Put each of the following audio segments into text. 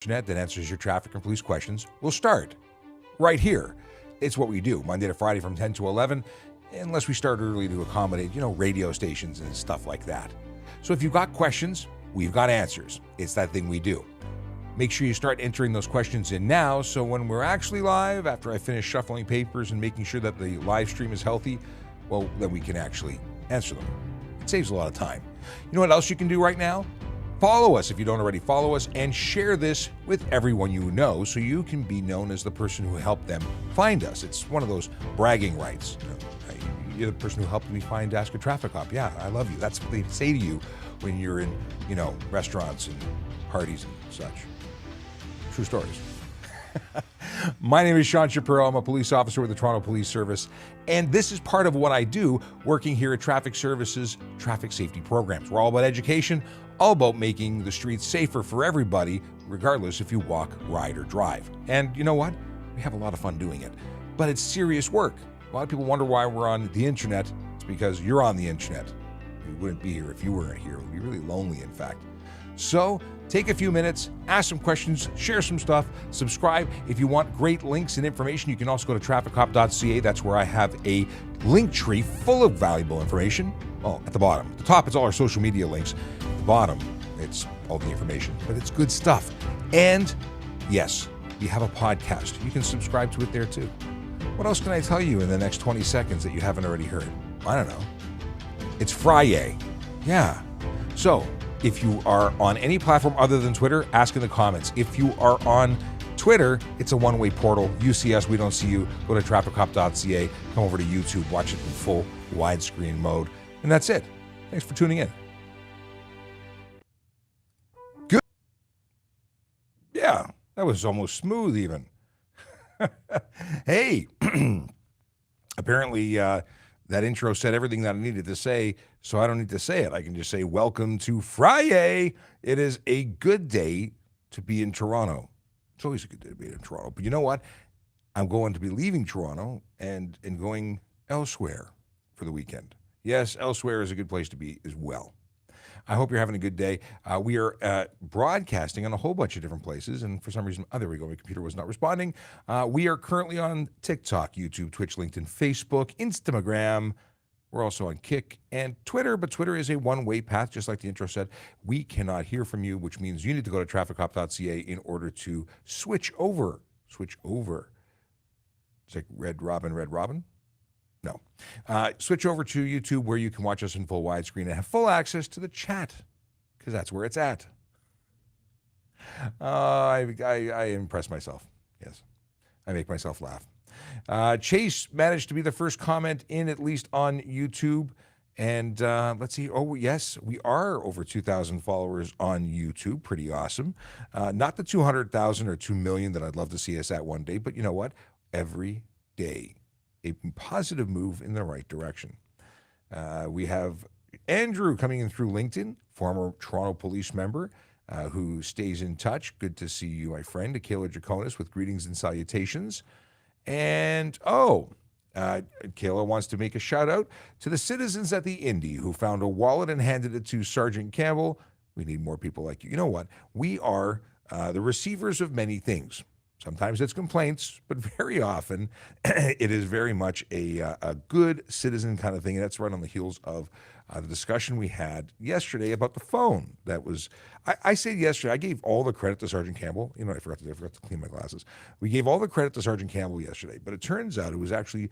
Internet that answers your traffic and police questions will start right here. It's what we do Monday to Friday from 10 to 11, unless we start early to accommodate, radio stations and stuff like that. So if you've got questions, we've got answers. It's that thing we do. Make sure you start entering those questions in now, so when we're actually live, after I finish shuffling papers and making sure that the live stream is healthy, well, then we can actually answer them. It saves a lot of time. You know what else you can do right now? Follow us if you don't already follow us, and share this with everyone you know so you can be known as the person who helped them find us. It's one of those bragging rights. You're the person who helped me find Ask a Traffic Cop. Yeah, I love you. That's what they say to you when you're in, restaurants and parties and such. True stories. My name is Sean Shapiro. I'm a police officer with the Toronto Police Service, and this is part of what I do working here at Traffic Services Traffic Safety Programs. We're all about education, all about making the streets safer for everybody, regardless if you walk, ride, or drive. And you know what? We have a lot of fun doing it, but it's serious work. A lot of people wonder why we're on the internet. It's because you're on the internet. We wouldn't be here if you weren't here. We'd be really lonely, in fact. So take a few minutes, ask some questions, share some stuff, subscribe. If you want great links and information, you can also go to trafficcop.ca. That's where I have a link tree full of valuable information. Oh, at the bottom. At the top, it's all our social media links. At the bottom, it's all the information, but it's good stuff. And yes, we have a podcast. You can subscribe to it there too. What else can I tell you in the next 20 seconds that you haven't already heard? I don't know. It's FriYAY. Yeah. So, if you are on any platform other than Twitter, ask in the comments. If you are on Twitter, it's a one-way portal. You see us, we don't see you. Go to trafficcop.ca, come over to YouTube, watch it in full widescreen mode. And that's it. Thanks for tuning in. Good. Yeah, that was almost smooth even. Hey, apparently that intro said everything that I needed to say, so I don't need to say it. I can just say, welcome to FriYAY. It is a good day to be in Toronto. It's always a good day to be in Toronto. But you know what? I'm going to be leaving Toronto and going elsewhere for the weekend. Yes, elsewhere is a good place to be as well. I hope you're having a good day. We are broadcasting on a whole bunch of different places, and for some reason, there we go, my computer was not responding. We are currently on TikTok, YouTube, Twitch, LinkedIn, Facebook, Instagram. We're also on Kick and Twitter, but Twitter is a one-way path, just like the intro said. We cannot hear from you, which means you need to go to trafficcop.ca in order to switch over. It's like Red Robin? No. Switch over to YouTube where you can watch us in full widescreen and have full access to the chat, because that's where it's at. I impress myself. Yes. I make myself laugh. Chase managed to be the first comment in, at least on YouTube. And let's see. Oh, yes, we are over 2,000 followers on YouTube. Pretty awesome. Not the 200,000 or 2 million that I'd love to see us at one day, but you know what? Every day, a positive move in the right direction. We have Andrew coming in through LinkedIn, former Toronto police member who stays in touch. Good to see you, my friend. Akela Draconis with greetings and salutations. And, Kayla wants to make a shout out to the citizens at the Indy who found a wallet and handed it to Sergeant Campbell. We need more people like you. You know what? We are the receivers of many things. Sometimes it's complaints, but very often it is very much a good citizen kind of thing. And that's right on the heels of the discussion we had yesterday about the phone. That was, I said yesterday, I gave all the credit to Sergeant Campbell. I forgot to clean my glasses. We gave all the credit to Sergeant Campbell yesterday, but it turns out it was actually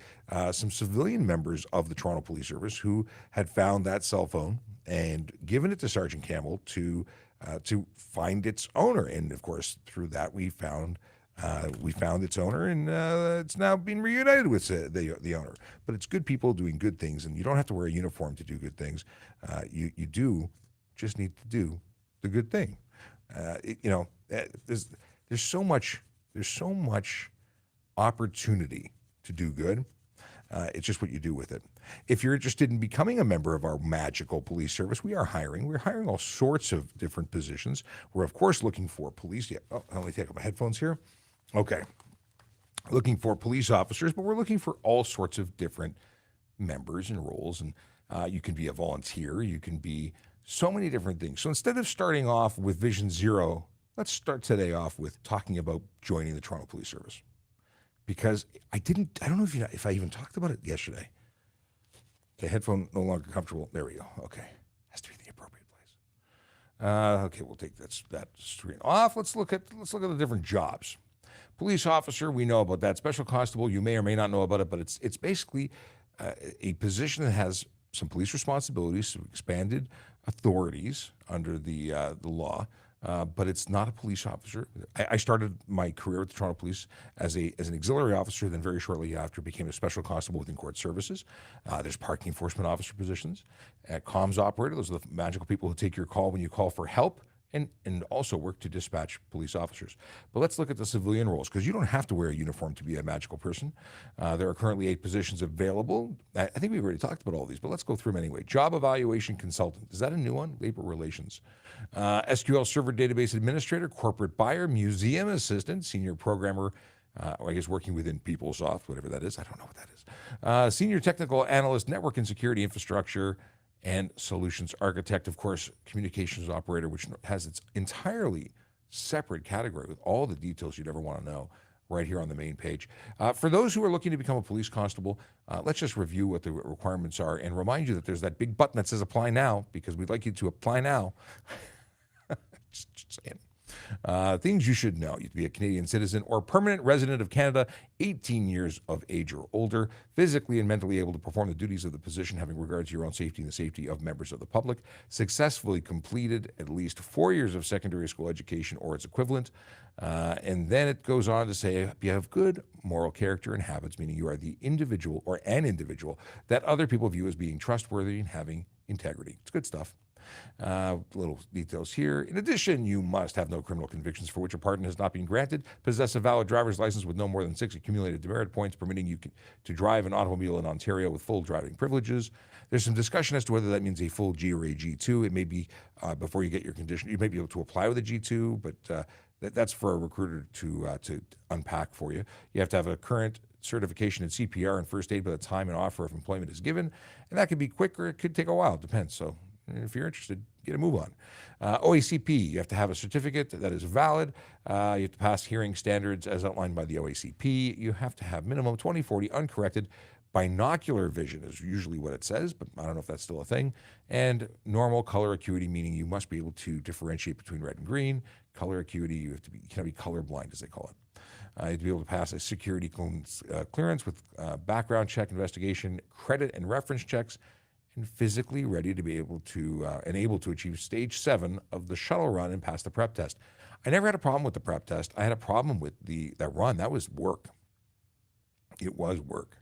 some civilian members of the Toronto Police Service who had found that cell phone and given it to Sergeant Campbell to find its owner. And of course, through that, we found its owner, and it's now being reunited with the owner. But it's good people doing good things, and you don't have to wear a uniform to do good things. You do just need to do the good thing. There's so much opportunity to do good. It's just what you do with it. If you're interested in becoming a member of our magical police service, we are hiring. We're hiring all sorts of different positions. We're, of course, looking for police. Yeah. Oh, let me take out my headphones here. Okay. Looking for police officers, but we're looking for all sorts of different members and roles. And you can be a volunteer. You can be so many different things. So instead of starting off with Vision Zero Let's start today off with talking about joining the Toronto Police Service, because I don't know if I even talked about it yesterday. Okay, headphone no longer comfortable. There we go. Okay, has to be the appropriate place. Okay, we'll take that screen off. Let's look at the different jobs. Police officer, we know about that. Special constable, you may or may not know about it, but it's basically a position that has some police responsibilities, some expanded authorities under the law. But it's not a police officer. I started my career with the Toronto Police as an auxiliary officer, then very shortly after became a special constable within court services. There's parking enforcement officer positions. Comms operator, those are the magical people who take your call when you call for help, and also work to dispatch police officers. But let's look at the civilian roles, because you don't have to wear a uniform to be a magical person. There are currently 8 positions available. I think we've already talked about all these, but let's go through them anyway. Job evaluation consultant. Is that a new one? Labor relations. SQL server database administrator, corporate buyer, museum assistant, senior programmer, I guess working within PeopleSoft, whatever that is. I don't know what that is. Senior technical analyst, network and security infrastructure, and solutions architect, of course, communications operator, which has its entirely separate category with all the details you'd ever want to know right here on the main page. For those who are looking to become a police constable, let's just review what the requirements are and remind you that there's that big button that says apply now, because we'd like you to apply now. just saying. Things you should know. You have to be a Canadian citizen or permanent resident of Canada, 18 years of age or older, physically and mentally able to perform the duties of the position, having regard to your own safety and the safety of members of the public, successfully completed at least 4 years of secondary school education or its equivalent. And then it goes on to say, you have good moral character and habits, meaning you are the individual or an individual that other people view as being trustworthy and having integrity. It's good stuff. Little details here. In addition, you must have no criminal convictions for which a pardon has not been granted, possess a valid driver's license with no more than 6 accumulated demerit points, permitting you to drive an automobile in Ontario with full driving privileges. There's some discussion as to whether that means a full G or a G2. It may be before you get your condition. You may be able to apply with a G2, but that's for a recruiter to unpack for you. You have to have a current certification in CPR and first aid by the time an offer of employment is given, and that could be quick or it could take a while. It depends. So if you're interested, get a move on. OACP, you have to have a certificate that is valid. You have to pass hearing standards as outlined by the OACP. You have to have minimum 20/40 uncorrected binocular vision is usually what it says, but I don't know if that's still a thing. And normal color acuity, meaning you must be able to differentiate between red and green. Color acuity, you cannot be colorblind, as they call it. You have to be able to pass a security clearance with background check, investigation, credit and reference checks, and physically ready to be able to and able to achieve stage 7 of the shuttle run and pass the prep test. I never had a problem with the prep test. I had a problem with that run. That was work. It was work.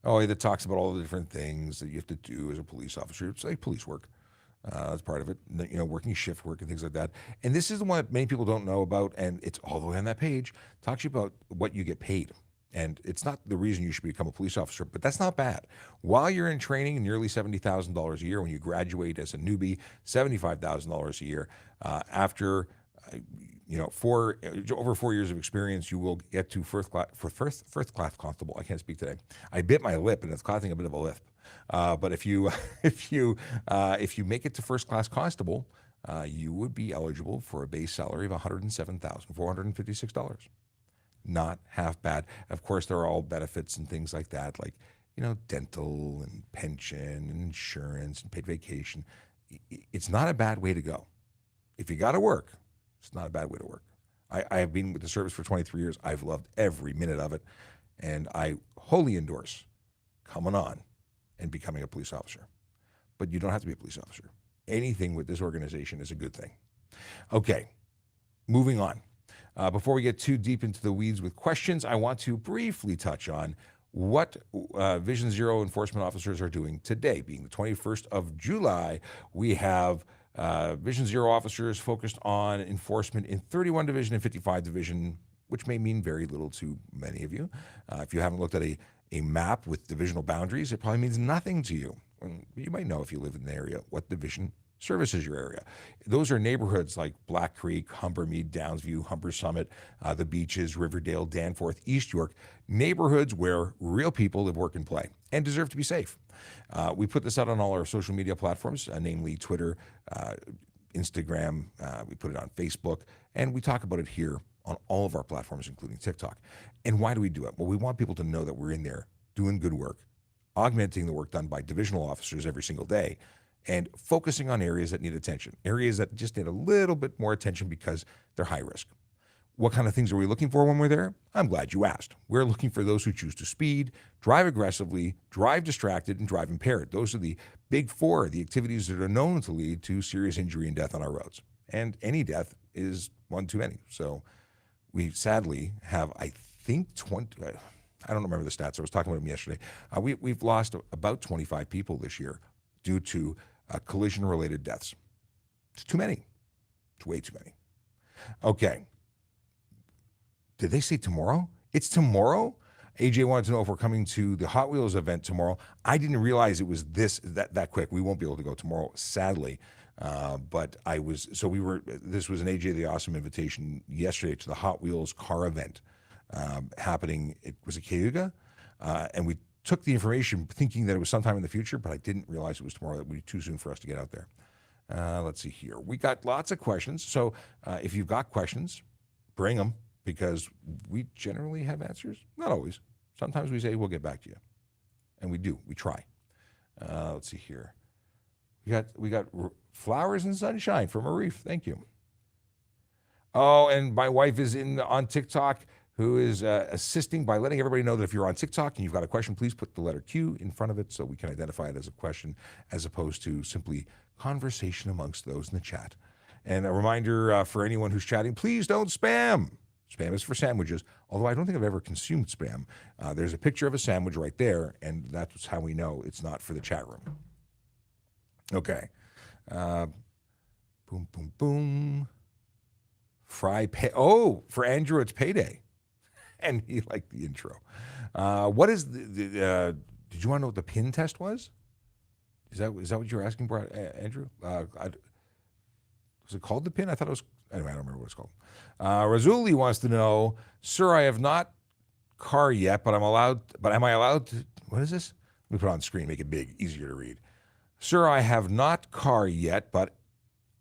Oh, that talks about all the different things that you have to do as a police officer. It's like police work. That's part of it. You know, working shift work and things like that. And this is the one that many people don't know about, and it's all the way on that page. It talks to you about what you get paid. And it's not the reason you should become a police officer, but that's not bad. While you're in training, nearly $70,000 a year. When you graduate as a newbie, $75,000 a year. After over 4 years of experience, you will get to first class constable. I can't speak today. I bit my lip, and it's causing a bit of a lisp. But if you make it to first class constable, you would be eligible for a base salary of $107,456. Not half bad. Of course, there are all benefits and things like that, like, dental and pension and insurance and paid vacation. It's not a bad way to go. If you got to work, it's not a bad way to work. I have been with the service for 23 years. I've loved every minute of it, and I wholly endorse coming on and becoming a police officer. But you don't have to be a police officer. Anything with this organization is a good thing. Okay, moving on. Before we get too deep into the weeds with questions, I want to briefly touch on what Vision Zero enforcement officers are doing today. Being the 21st of July, we have Vision Zero officers focused on enforcement in 31 Division and 55 Division, which may mean very little to many of you. If you haven't looked at a map with divisional boundaries, it probably means nothing to you. You might know if you live in the area what division services your area. Those are neighborhoods like Black Creek, Humbermead, Downsview, Humber Summit, the Beaches, Riverdale, Danforth, East York, neighborhoods where real people live, work, and play and deserve to be safe. We put this out on all our social media platforms, namely Twitter, Instagram. We put it on Facebook, And we talk about it here on all of our platforms, including TikTok. And why do we do it? Well, we want people to know that we're in there doing good work, augmenting the work done by divisional officers every single day, and focusing on areas that need attention, areas that just need a little bit more attention because they're high risk. What kind of things are we looking for when we're there? I'm glad you asked. We're looking for those who choose to speed, drive aggressively, drive distracted, and drive impaired. Those are the big four, the activities that are known to lead to serious injury and death on our roads. And any death is one too many. So we sadly have, I think, 20, I don't remember the stats. I was talking about them yesterday. We've lost about 25 people this year due to collision-related deaths. It's too many. It's way too many. Okay. Did they say tomorrow? It's tomorrow? AJ wanted to know if we're coming to the Hot Wheels event tomorrow. I didn't realize it was that quick. We won't be able to go tomorrow, sadly. But this was an AJ the Awesome invitation yesterday to the Hot Wheels car event happening. It was at Cayuga. And we took the information thinking that it was sometime in the future, but I didn't realize it was tomorrow. That would be too soon for us to get out there. Let's see here. We got lots of questions. So if you've got questions, bring them, because we generally have answers. Not always. Sometimes we say, we'll get back to you. And we do. We try. Let's see here. We got flowers and sunshine from Arif. Thank you. Oh, and my wife is on TikTok, who is assisting by letting everybody know that if you're on TikTok and you've got a question, please put the letter Q in front of it so we can identify it as a question as opposed to simply conversation amongst those in the chat. And a reminder for anyone who's chatting, please don't spam. Spam is for sandwiches, although I don't think I've ever consumed spam. There's a picture of a sandwich right there, and that's how we know it's not for the chat room. Okay. Boom, boom, boom. Oh, for Andrew, it's payday. And he liked the intro. What is did you want to know what the pin test was? Is that what you were asking for, Andrew? Was it called the pin? I thought it was, anyway, I don't remember what it's called. Razuli wants to know, sir, I have not car yet, but am I allowed to, what is this? Let me put it on screen, make it big, easier to read. Sir, I have not car yet, but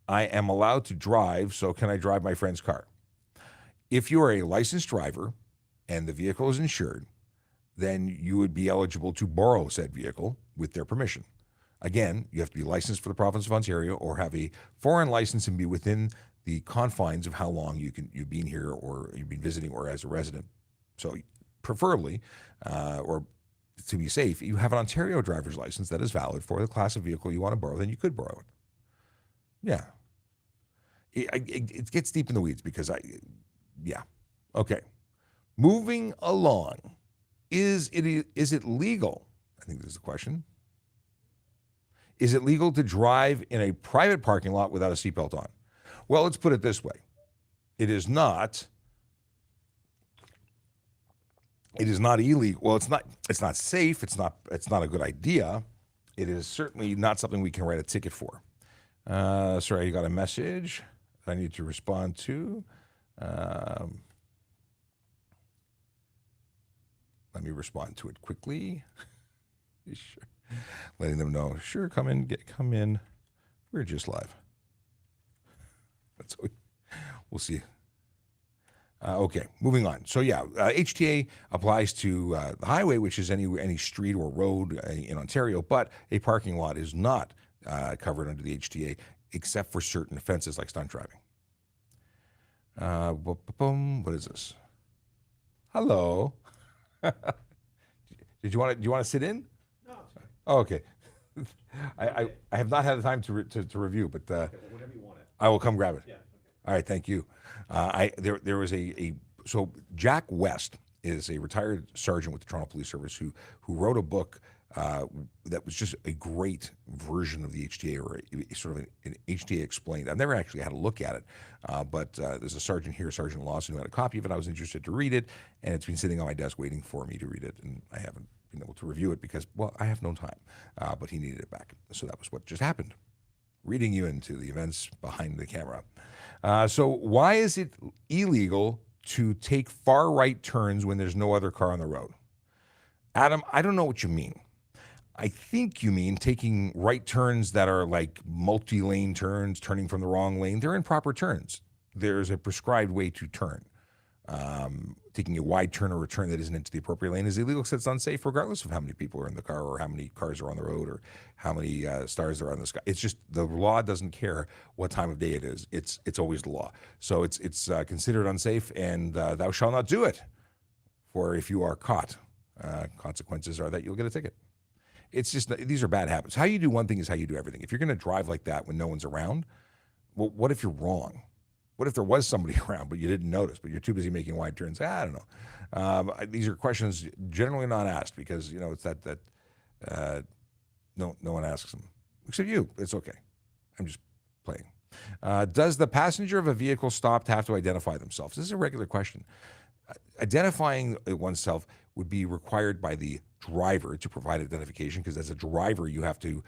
I am allowed to drive, so can I drive my friend's car? If you are a licensed driver and the vehicle is insured, then you would be eligible to borrow said vehicle with their permission. Again, you have to be licensed for the province of Ontario or have a foreign license and be within the confines of how long you've been here or you've been visiting or as a resident. So preferably, or to be safe, you have an Ontario driver's license that is valid for the class of vehicle you want to borrow, then you could borrow it. Yeah. It gets deep in the weeds because yeah. Okay. Moving along. Is it legal? I think this is the question. Is it legal to drive in a private parking lot without a seatbelt on? Well, let's put it this way. It is not illegal. Well, it's not safe. It's not a good idea. It is certainly not something we can write a ticket for. Sorry, you got a message I need to respond to. Let me respond to it quickly. Sure. Letting them know, sure, come in. We're just live. That's what we'll see. Okay, moving on. So yeah, HTA applies to the highway, which is any street or road in Ontario, but a parking lot is not covered under the HTA except for certain offenses like stunt driving. What is this? Hello. Do you want to sit in? No. Oh, okay. I have not had the time to review, but okay, whenever you want it, I will come grab it. Yeah. Okay. All right. Thank you. There was so Jack West is a retired sergeant with the Toronto Police Service who wrote a book that was just a great version of the HTA, or sort of an HTA explained. I've never actually had a look at it, but there's a sergeant here, Sergeant Lawson, who had a copy of it. I was interested to read it, and it's been sitting on my desk waiting for me to read it, and I haven't been able to review it because, well, I have no time, but he needed it back. So that was what just happened, reading you into the events behind the camera. So why is it illegal to take far right turns when there's no other car on the road? Adam, I don't know what you mean. I think you mean taking right turns that are like multi-lane turns, turning from the wrong lane. They're improper turns. there's a prescribed way to turn. Taking a wide turn or a turn that isn't into the appropriate lane is illegal because it's unsafe regardless of how many people are in the car or how many cars are on the road or how many stars are on the sky. It's just the law doesn't care what time of day it is. It's always the law. So it's considered unsafe, and thou shalt not do it. For if you are caught, consequences are that you'll get a ticket. It's just, these are bad habits. How you do one thing is how you do everything. If you're going to drive like that when no one's around, well, what if you're wrong? What if there was somebody around, but you didn't notice, but you're too busy making wide turns? I don't know. These are questions generally not asked because, it's that no one asks them. Except you. It's okay. I'm just playing. Does the passenger of a vehicle stopped have to identify themselves? This is a regular question. Identifying oneself would be required by the driver to provide identification because as a driver, you have to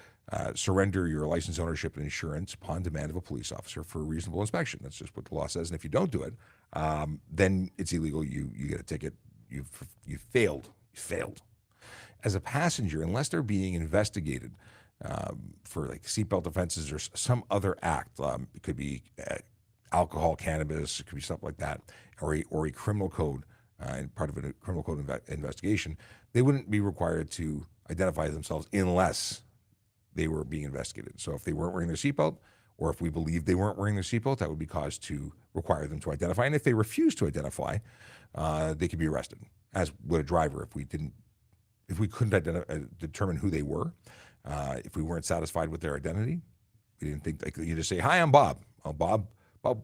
surrender your license, ownership, and insurance upon demand of a police officer for a reasonable inspection. That's just what the law says. And if you don't do it, then it's illegal. You get a ticket. You failed. You failed. As a passenger, unless they're being investigated for like seatbelt offenses or some other act, it could be alcohol, cannabis, it could be something like that, or a criminal code, and part of a criminal code investigation, they wouldn't be required to identify themselves unless they were being investigated. So if they weren't wearing their seatbelt, or if we believe they weren't wearing their seatbelt, that would be cause to require them to identify. And if they refuse to identify, they could be arrested, as would a driver if we couldn't determine who they were, if we weren't satisfied with their identity. We didn't think, like, you just say, "Hi, I'm Bob." "Oh, Bob,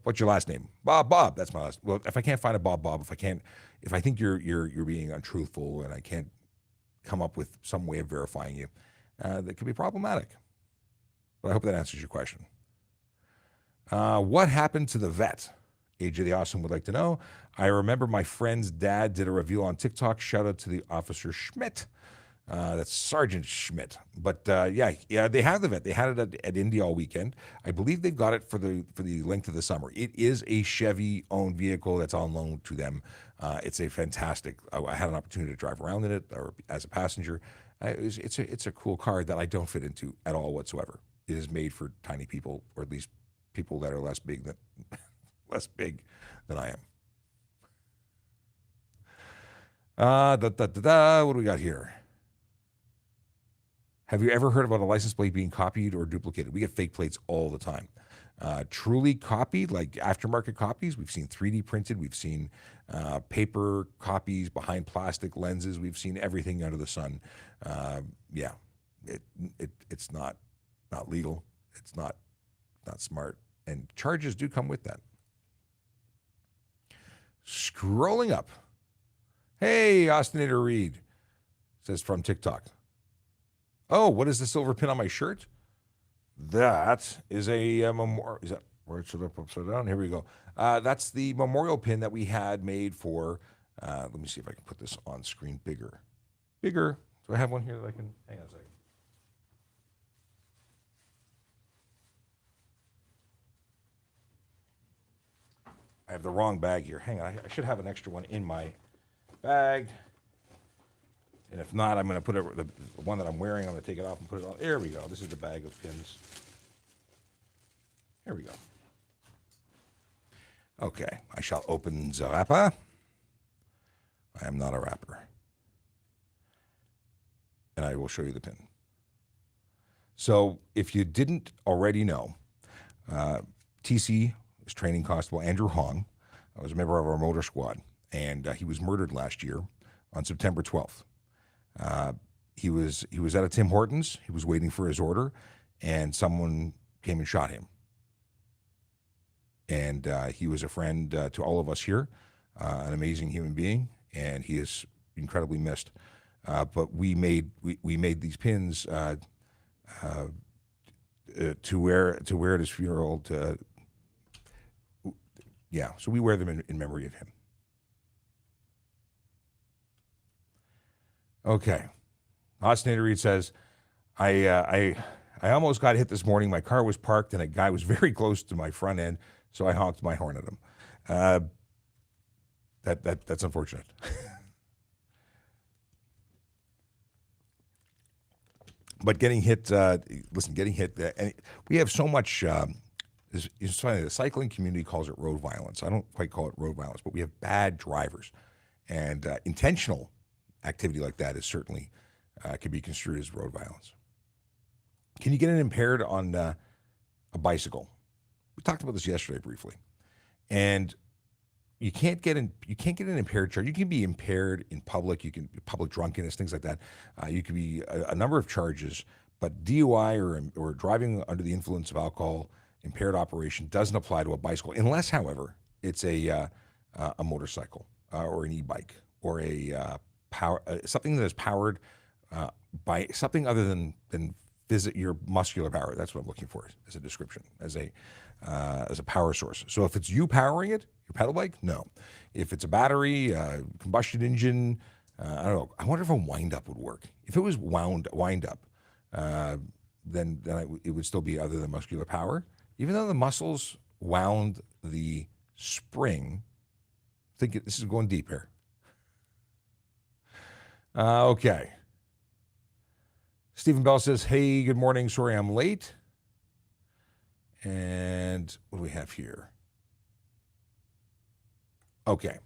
what's your last name?" Bob, that's my last. Well, if I can't find a Bob, if I think you're being untruthful and I can't come up with some way of verifying you, that could be problematic. But I hope that answers your question. What happened to the vet? AJ the Awesome would like to know. I remember my friend's dad did a reveal on TikTok. Shout out to the officer Schmidt. That's Sergeant Schmidt. But yeah, they have the vet. They had it at Indy all weekend. I believe they've got it for the length of the summer. It is a Chevy-owned vehicle that's on loan to them. It's a fantastic. I had an opportunity to drive around in it or as a passenger. It's a cool car that I don't fit into at all whatsoever. It is made for tiny people, or at least people that are less big than I am. What do we got here? Have you ever heard about a license plate being copied or duplicated? We get fake plates all the time. Truly copied, like aftermarket copies. We've seen 3D printed. We've seen paper copies behind plastic lenses. We've seen everything under the sun. Yeah, it's not legal. It's not smart, and charges do come with that. Scrolling up. Hey, Austinator Reed says from TikTok. Oh, what is the silver pin on my shirt? That is a memorial. Is that where it should up upside down? Here we go. That's the memorial pin that we had made for. Let me see if I can put this on screen bigger. Bigger. Do I have one here that I can? Hang on a second. I have the wrong bag here. Hang on. I should have an extra one in my bag. And if not, I'm going to put it, the one that I'm wearing, I'm going to take it off and put it on. There we go. This is the bag of pins. Here we go. Okay. I shall open the wrapper. I am not a rapper. And I will show you the pin. So if you didn't already know, TC was training Constable Andrew Hong. I was a member of our motor squad, and he was murdered last year on September 12th. He was at a Tim Hortons. He was waiting for his order, and someone came and shot him. And he was a friend to all of us here, an amazing human being, and he is incredibly missed. But we made these pins to wear at his funeral. So we wear them in memory of him. Okay. Ostinator Reed says, I almost got hit this morning. My car was parked and a guy was very close to my front end, so I honked my horn at him. That's unfortunate. But getting hit, and we have so much It's funny, the cycling community calls it road violence. I don't quite call it road violence, but we have bad drivers. And intentional activity like that is certainly can be construed as road violence. Can you get an impaired on a bicycle? We talked about this yesterday briefly. And you can't get an impaired charge. You can be impaired in public. You can be public drunkenness, things like that. You can be a number of charges, but DUI or driving under the influence of alcohol, impaired operation doesn't apply to a bicycle, unless, however, it's a motorcycle or an e-bike or a power something that is powered by something other than visit your muscular power. That's what I'm looking for as a description, as a power source. So if it's you powering it, your pedal bike, no. If it's a battery, combustion engine, I don't know. I wonder if a wind up would work. If it was wind up, then it would still be other than muscular power. Even though the muscles wound the spring, I think this is going deep here. Okay. Stephen Bell says, hey, good morning. Sorry I'm late. And what do we have here? Okay.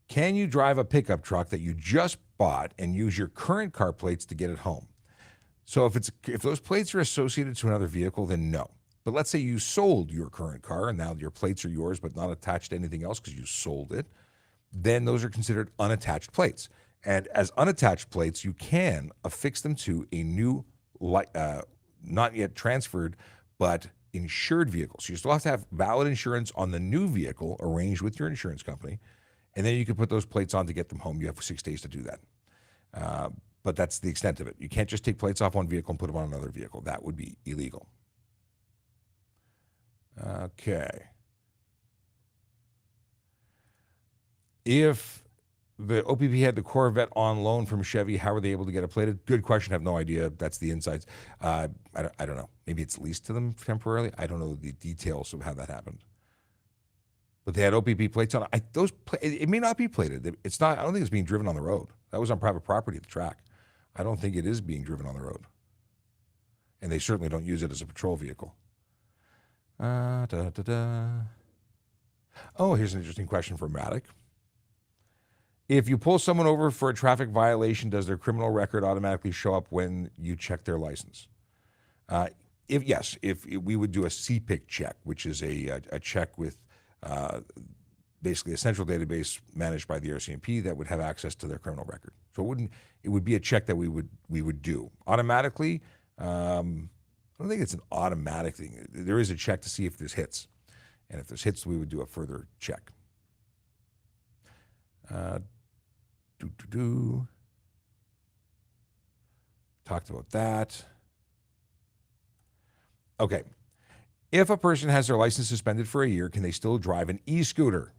Can you drive a pickup truck that you just bought and use your current car plates to get it home? So if those plates are associated to another vehicle, then no. But let's say you sold your current car and now your plates are yours but not attached to anything else because you sold it, then those are considered unattached plates. And as unattached plates, you can affix them to a new, not yet transferred, but insured vehicle. So you still have to have valid insurance on the new vehicle arranged with your insurance company, and then you can put those plates on to get them home. You have 6 days to do that. But that's the extent of it. You can't just take plates off one vehicle and put them on another vehicle. That would be illegal. Okay. If the OPP had the Corvette on loan from Chevy, how were they able to get it plated? Good question. I have no idea. That's the insights. I don't know. Maybe it's leased to them temporarily. I don't know the details of how that happened. But they had OPP plates on it. It may not be plated. It's not. I don't think it's being driven on the road. That was on private property at the track. I don't think it is being driven on the road. And they certainly don't use it as a patrol vehicle. Oh, here's an interesting question from Radek. If you pull someone over for a traffic violation, does their criminal record automatically show up when you check their license? If we would do a CPIC check, which is a check with basically a central database managed by the RCMP that would have access to their criminal record. So it would be a check that we would do automatically. I don't think it's an automatic thing. There is a check to see if there's hits, and if there's hits, we would do a further check. Talked about that. Okay. If a person has their license suspended for a year, can they still drive an e-scooter?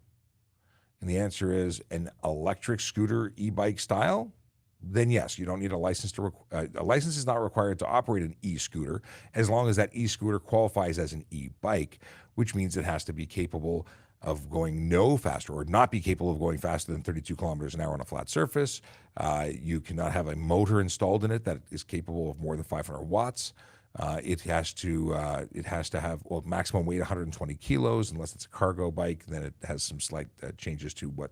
And the answer is an electric scooter, e-bike style. Then yes, you don't need a license a license is not required to operate an e-scooter as long as that e-scooter qualifies as an e-bike, which means it has to be capable of going no faster or not be capable of going faster than 32 kilometers an hour on a flat surface. You cannot have a motor installed in it that is capable of more than 500 watts. It has to have maximum weight 120 kilos unless it's a cargo bike. Then it has some slight changes to what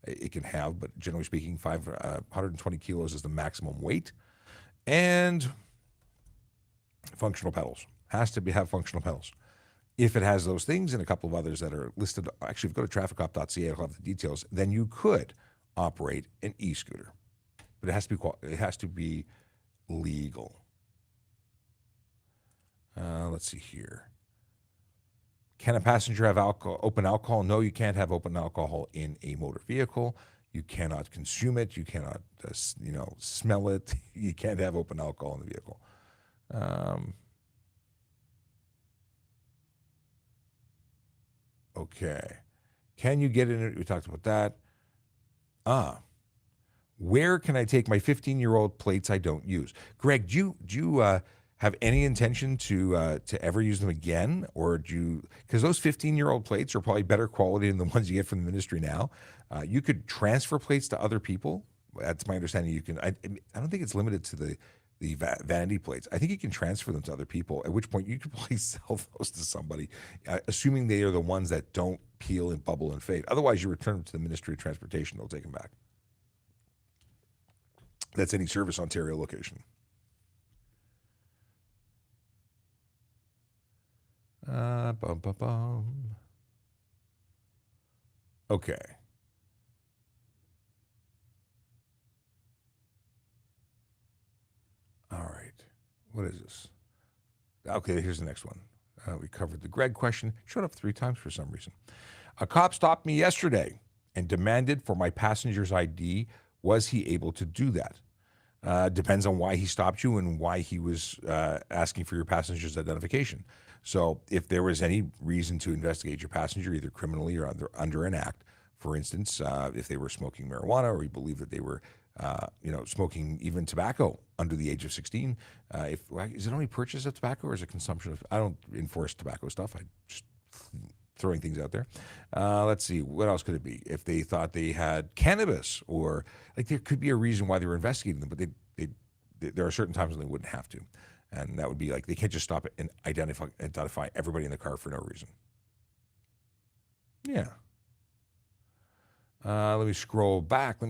it can have, but generally speaking, 120 kilos is the maximum weight. And functional pedals. Has to have functional pedals. If it has those things and a couple of others that are listed, actually, if you go to trafficcop.ca, it'll have the details, then you could operate an e-scooter. But it has to be legal. Let's see here. Can a passenger have open alcohol? No, you can't have open alcohol in a motor vehicle. You cannot consume it. You cannot, smell it. You can't have open alcohol in the vehicle. Okay. Can you get in it? We talked about that. Where can I take my 15-year-old plates I don't use? Greg, do you have any intention to ever use them again? Or because those 15-year-old plates are probably better quality than the ones you get from the ministry now. You could transfer plates to other people. That's my understanding. You can. I don't think it's limited to the vanity plates. I think you can transfer them to other people, at which point you could probably sell those to somebody, assuming they are the ones that don't peel and bubble and fade. Otherwise, you return them to the Ministry of Transportation. They'll take them back. That's any Service Ontario location. Okay. All right. What is this? Okay, here's the next one. We covered the Greg question. Showed up 3 times for some reason. A cop stopped me yesterday and demanded for my passenger's ID. Was he able to do that? Depends on why he stopped you and why he was asking for your passenger's identification. So if there was any reason to investigate your passenger, either criminally or under an act, for instance, if they were smoking marijuana or you believe that they were smoking even tobacco under the age of 16, is it only purchase of tobacco or is it consumption of? I don't enforce tobacco stuff. I just throwing things out there. Let's see, what else could it be? If they thought they had cannabis, or like there could be a reason why they were investigating them, but there are certain times when they wouldn't have to, and that would be like they can't just stop it and identify everybody in the car for no reason. Yeah. Let me scroll back.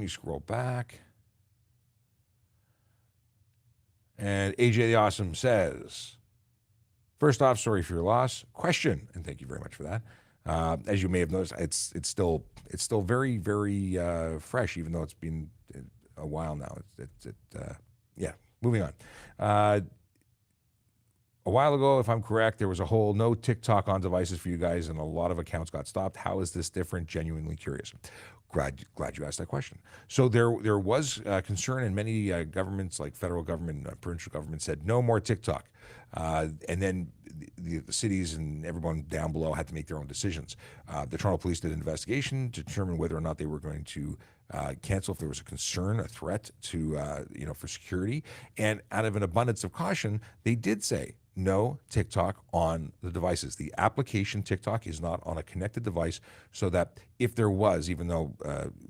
And AJ the Awesome says, first off, sorry for your loss. Question, and thank you very much for that. As you may have noticed, it's still very, very fresh, even though it's been a while now. Yeah. Moving on. A while ago, if I'm correct, there was a whole no TikTok on devices for you guys, and a lot of accounts got stopped. How is this different? Genuinely curious. Glad you asked that question. So there was concern, and many governments, like federal government, provincial government, said no more TikTok. And then the cities and everyone down below had to make their own decisions. The Toronto Police did an investigation to determine whether or not they were going to cancel if there was a concern, a threat to for security. And out of an abundance of caution, they did say no TikTok on the devices. The application TikTok is not on a connected device, so that if there was, even though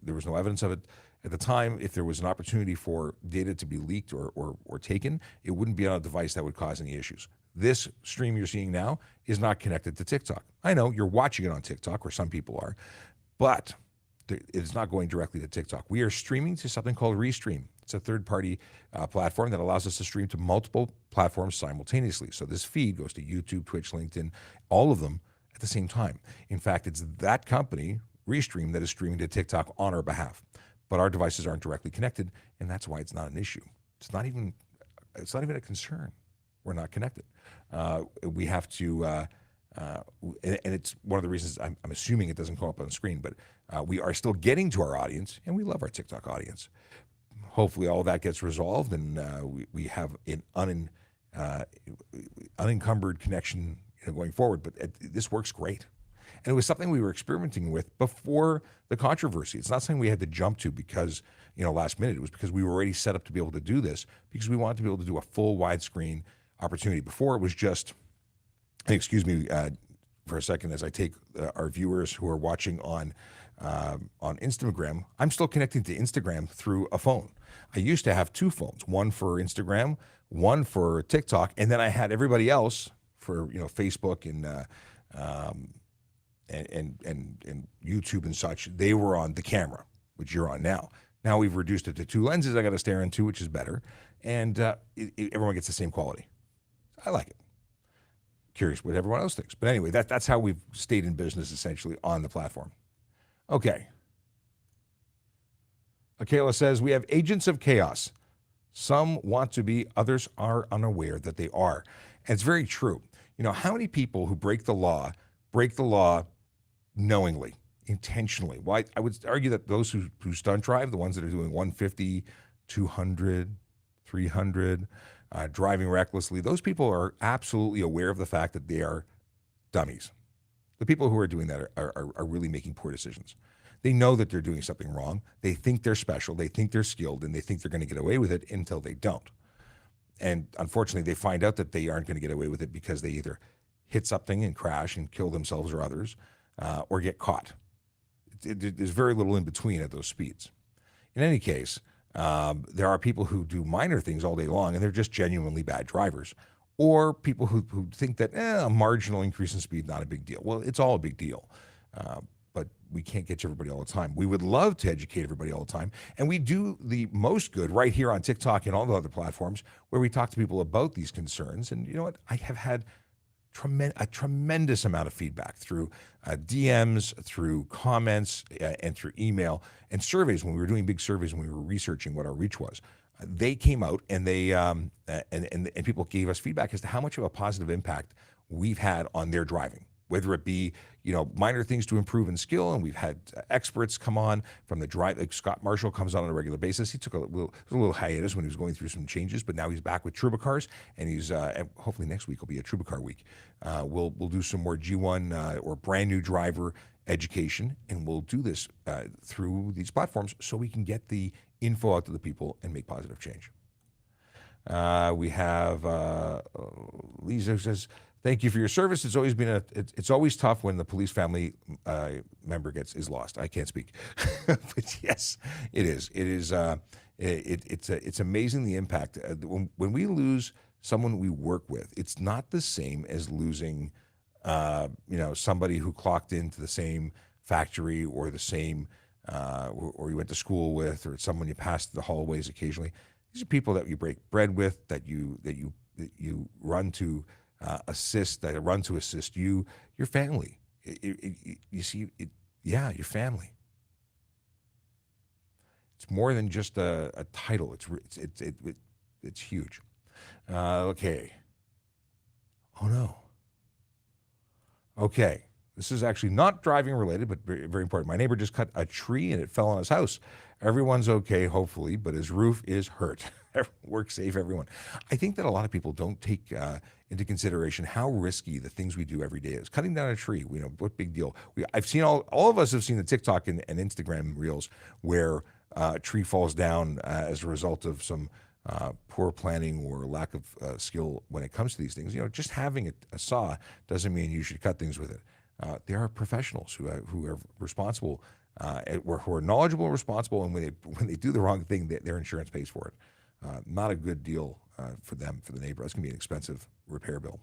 there was no evidence of it at the time, if there was an opportunity for data to be leaked or taken, it wouldn't be on a device that would cause any issues. This stream you're seeing now is not connected to TikTok. I know you're watching it on TikTok, or some people are, but it's not going directly to TikTok. We are streaming to something called Restream. It's a third-party platform that allows us to stream to multiple platforms simultaneously. So this feed goes to YouTube, Twitch, LinkedIn, all of them at the same time. In fact, it's that company, Restream, that is streaming to TikTok on our behalf. But our devices aren't directly connected, and that's why it's not an issue. It's not even a concern. We're not connected. We have to, and it's one of the reasons I'm assuming it doesn't come up on the screen, but we are still getting to our audience, and we love our TikTok audience. Hopefully all that gets resolved, and we have an unencumbered connection going forward. But this works great. And it was something we were experimenting with before the controversy. It's not something we had to jump to because, last minute. It was because we were already set up to be able to do this, because we wanted to be able to do a full widescreen opportunity. Before, it was just, excuse me for a second as I take our viewers who are watching on Instagram. I'm still connecting to Instagram through a phone. I used to have 2 phones, one for Instagram, one for TikTok, and then I had everybody else for Facebook and YouTube and such. They were on the camera, which you're on now. Now we've reduced it to 2 lenses I got to stare into, which is better, and everyone gets the same quality. I like it. Curious what everyone else thinks, but anyway, that's how we've stayed in business essentially on the platform. Okay. Akela says, we have agents of chaos. Some want to be, others are unaware that they are. And it's very true. How many people who break the law knowingly, intentionally? Why? I would argue that those who stunt drive, the ones that are doing 150, 200, 300, driving recklessly, those people are absolutely aware of the fact that they are dummies. The people who are doing that are really making poor decisions. They know that they're doing something wrong. They think they're special. They think they're skilled, and they think they're going to get away with it until they don't. And unfortunately, they find out that they aren't going to get away with it because they either hit something and crash and kill themselves or others, or get caught. There's very little in between at those speeds. In any case, There are people who do minor things all day long, and they're just genuinely bad drivers. Or people who think that a marginal increase in speed, not a big deal. Well, it's all a big deal. But we can't get to everybody all the time. We would love to educate everybody all the time. And we do the most good right here on TikTok and all the other platforms where we talk to people about these concerns. And you know what? I have had a tremendous amount of feedback through DMs, through comments, and through email and surveys. When we were doing big surveys, when we were researching what our reach was, they came out and they and people gave us feedback as to how much of a positive impact we've had on their driving, whether it be minor things to improve in skill. And we've had experts come on from the drive. Like Scott Marshall comes on a regular basis. He took a little hiatus when he was going through some changes, but now he's back with Turbo Cars, and he's and hopefully next week will be a Turbo Car week. We'll do some more G1 or brand new driver education, and we'll do this through these platforms so we can get the info out to the people and make positive change. We have Lisa says, "Thank you for your service. It's always been it's always tough when the police family member is lost." I can't speak, but yes, it is. It is. It's amazing the impact when we lose someone we work with. It's not the same as losing, somebody who clocked into the same factory or the same, or you went to school with, or someone you passed the hallways occasionally. These are people that you break bread with, that you run to. Assist you, your family. You see, your family. It's more than just a title. It's huge. Okay. Oh no. Okay. This is actually not driving related, but very, very important. My neighbor just cut a tree and it fell on his house. Everyone's okay, hopefully, but his roof is hurt. Work safe, everyone. I think that a lot of people don't take into consideration how risky the things we do every day is. Cutting down a tree, what big deal? I've seen all of us have seen the TikTok and Instagram reels where a tree falls down as a result of some poor planning or lack of skill when it comes to these things. Just having a saw doesn't mean you should cut things with it. There are professionals who are responsible, who are knowledgeable and responsible, and when they do the wrong thing, their insurance pays for it. Not a good deal for them, for the neighbor. It's going to be an expensive repair bill.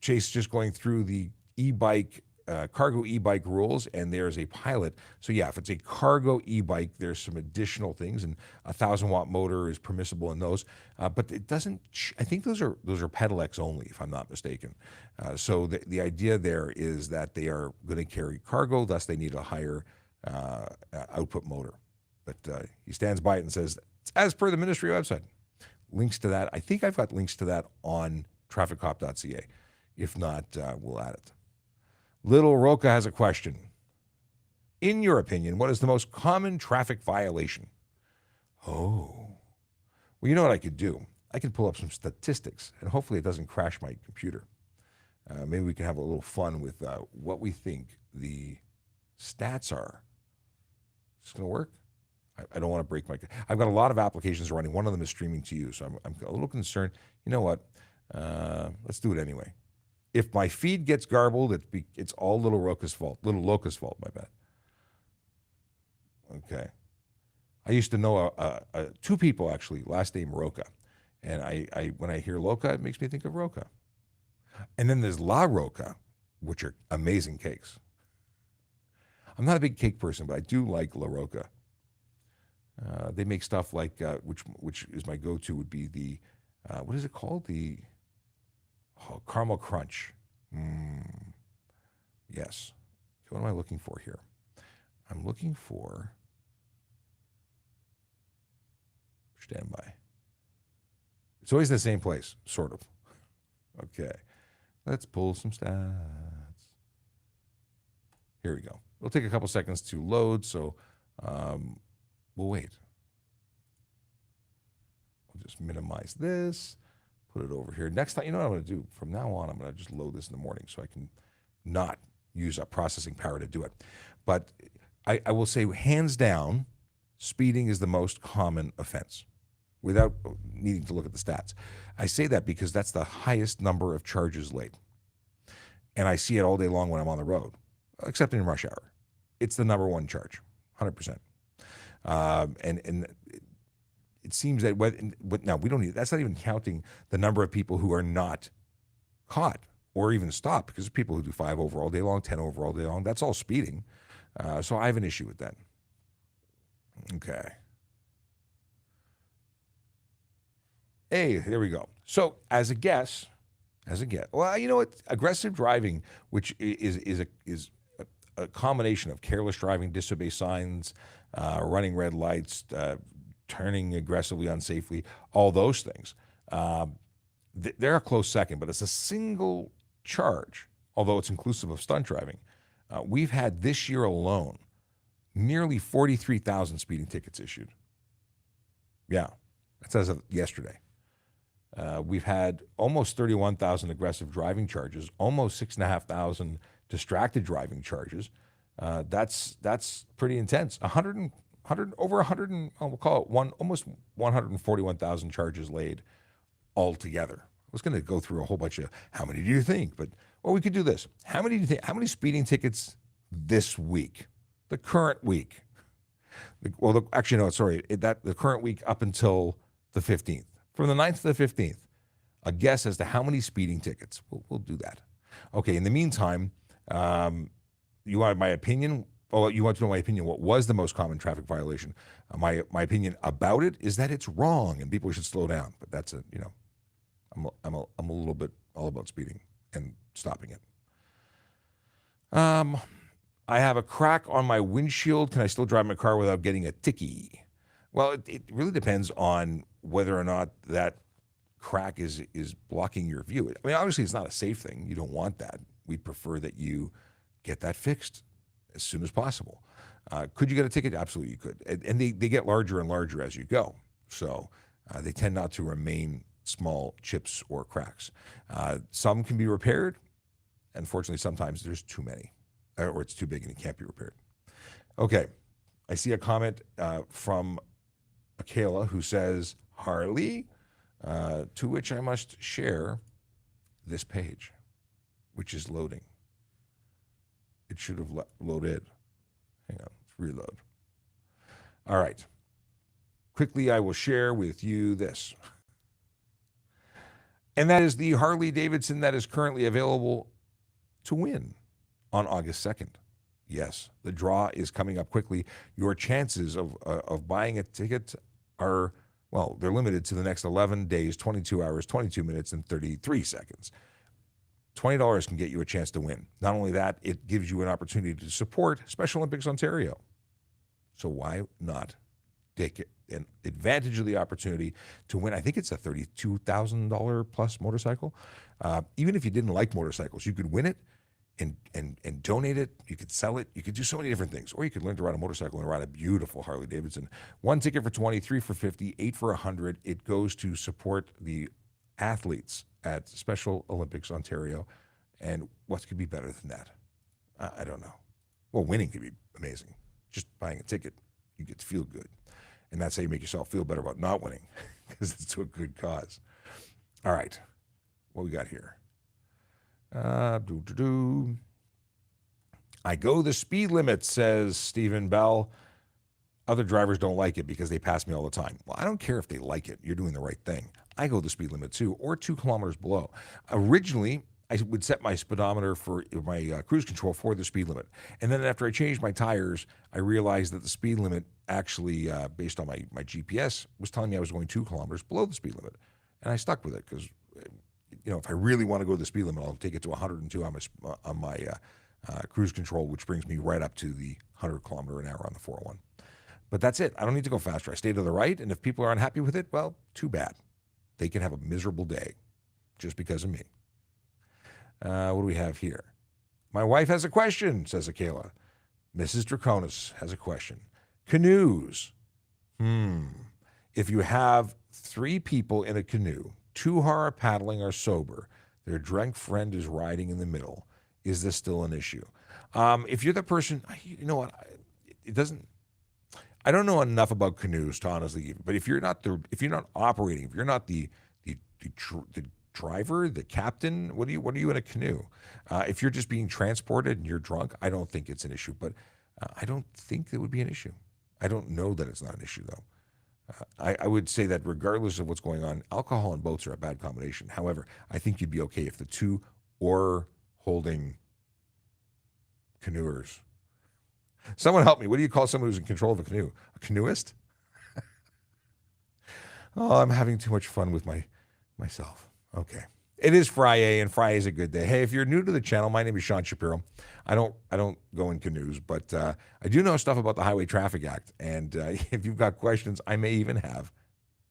Chase just going through the e-bike, cargo e-bike rules, and there's a pilot. So yeah, if it's a cargo e-bike, there's some additional things, and a 1,000-watt motor is permissible in those. But it doesn't. I think those are pedelecs only, if I'm not mistaken. So the idea there is that they are going to carry cargo, thus they need a higher output motor. But he stands by it and says, as per the ministry website. Links to that. I think I've got links to that on trafficcop.ca. If not, we'll add it. Little Roca has a question. In your opinion, what is the most common traffic violation? Oh. Well, you know what I could do? I could pull up some statistics, and hopefully it doesn't crash my computer. Maybe we can have a little fun with what we think the stats are. Is this going to work? I don't want to break I've got a lot of applications running. One of them is streaming to you, so I'm a little concerned. You know what? Let's do it anyway. If my feed gets garbled, it's all Little Roca's fault. Little Loca's fault, my bad. Okay. I used to know two people, actually, last name Roca. And I when I hear Loca, it makes me think of Roca. And then there's La Roca, which are amazing cakes. I'm not a big cake person, but I do like La Roca. They make stuff like, which is my go-to, would be the, what is it called? The caramel crunch. Yes. What am I looking for here? I'm looking for, stand by. It's always the same place, sort of. Okay. Let's pull some stats. Here we go. It'll take a couple seconds to load, so we'll wait. We'll just minimize this, put it over here. Next time, you know what I'm going to do? From now on, I'm going to just load this in the morning so I can not use up processing power to do it. But I will say, hands down, speeding is the most common offense without needing to look at the stats. I say that because that's the highest number of charges laid. And I see it all day long when I'm on the road, except in rush hour. It's the number one charge, 100%. And it seems that now we don't need, that's not even counting the number of people who are not caught or even stopped, because there's people who do 5 over all day long, 10 over all day long. That's all speeding. So I have an issue with that. Okay. Hey, there we go. So as a guess, well, you know what? Aggressive driving, which is a combination of careless driving, disobey signs, running red lights, turning aggressively, unsafely, all those things. They're a close second, but it's a single charge, although it's inclusive of stunt driving. We've had this year alone nearly 43,000 speeding tickets issued. Yeah, that's as of yesterday. We've had almost 31,000 aggressive driving charges, almost 6,500 distracted driving charges. That's pretty intense. We'll call it almost 141,000 charges laid altogether. I was going to go through a whole bunch of how many do you think, but we could do this. How many speeding tickets this week, the current week? The current week up until the 15th. From the 9th to the 15th, a guess as to how many speeding tickets. We'll do that. Okay, in the meantime, you want my opinion? Oh, you want to know my opinion? What was the most common traffic violation? My opinion about it is that it's wrong and people should slow down. But that's I'm a little bit all about speeding and stopping it. I have a crack on my windshield. Can I still drive my car without getting a ticky? Well, it really depends on whether or not that crack is blocking your view. I mean, obviously, it's not a safe thing. You don't want that. We'd prefer that you get that fixed as soon as possible. Could you get a ticket? Absolutely, you could. And they get larger and larger as you go. So they tend not to remain small chips or cracks. Some can be repaired. Unfortunately, sometimes there's too many, or it's too big and it can't be repaired. Okay, I see a comment from Akela who says, Harley, to which I must share this page, which is loading. It should have loaded. Hang on, let's reload. All right. Quickly, I will share with you this. And that is the Harley Davidson that is currently available to win on August 2nd. Yes, the draw is coming up quickly. Your chances of buying a ticket are, well, they're limited to the next 11 days, 22 hours, 22 minutes, and 33 seconds. $20 can get you a chance to win. Not only that, it gives you an opportunity to support Special Olympics Ontario. So why not take an advantage of the opportunity to win? I think it's a $32,000 plus motorcycle. Even if you didn't like motorcycles, you could win it and donate it. You could sell it. You could do so many different things. Or you could learn to ride a motorcycle and ride a beautiful Harley Davidson. 1 ticket for 20, 3 for 50, 8 for 100. It goes to support the athletes at Special Olympics Ontario. And what could be better than that? I don't know. Well, winning could be amazing. Just buying a ticket, you get to feel good. And that's how you make yourself feel better about not winning, because it's to a good cause. All right. What we got here? I go the speed limit, says Stephen Bell. Other drivers don't like it because they pass me all the time. Well, I don't care if they like it. You're doing the right thing. I go the speed limit too, or 2 kilometers below. Originally, I would set my speedometer for my cruise control for the speed limit. And then after I changed my tires, I realized that the speed limit actually, based on my GPS, was telling me I was going 2 kilometers below the speed limit. And I stuck with it because, if I really want to go the speed limit, I'll take it to 102 on my cruise control, which brings me right up to the 100 kilometer an hour on the 401. But that's it. I don't need to go faster. I stay to the right, and if people are unhappy with it, well, too bad. They can have a miserable day just because of me. What do we have here? My wife has a question, says Akela. Mrs. Draconis has a question. Canoes. If you have 3 people in a canoe, 2 are paddling or sober, their drunk friend is riding in the middle, is this still an issue? If you're the person, you know what? It doesn't. I don't know enough about canoes to honestly, but if you're not operating, if you're not the driver, the captain, what are you in a canoe? If you're just being transported and you're drunk, I don't think it's an issue, but I don't think it would be an issue. I don't know that it's not an issue, though. I would say that regardless of what's going on, alcohol and boats are a bad combination. However, I think you'd be okay if the two oar holding canoers. Someone help me. What do you call someone who's in control of a canoe? A canoeist? Oh, I'm having too much fun with myself. Okay. It is FriYAY, and FriYAY is a good day. Hey, if you're new to the channel, my name is Sean Shapiro. I don't go in canoes, but I do know stuff about the Highway Traffic Act. And if you've got questions, I may even have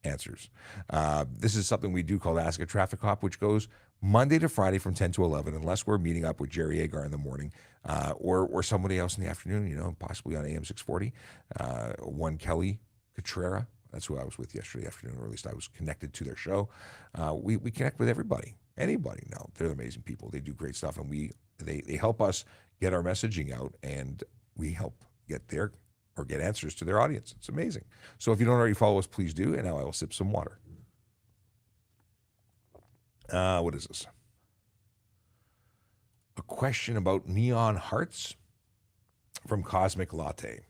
answers. This is something we do called Ask a Traffic Cop, which goes Monday to Friday from 10 to 11, unless we're meeting up with Jerry Agar in the morning or somebody else in the afternoon, possibly on AM 640. One Kelly Catrera. That's who I was with yesterday afternoon, or at least I was connected to their show. We connect with everybody, anybody. No, they're amazing people. They do great stuff, and they help us get our messaging out, and we help get answers to their audience. It's amazing. So if you don't already follow us, please do. And now I will sip some water. What is this? A question about neon hearts from Cosmic Latte.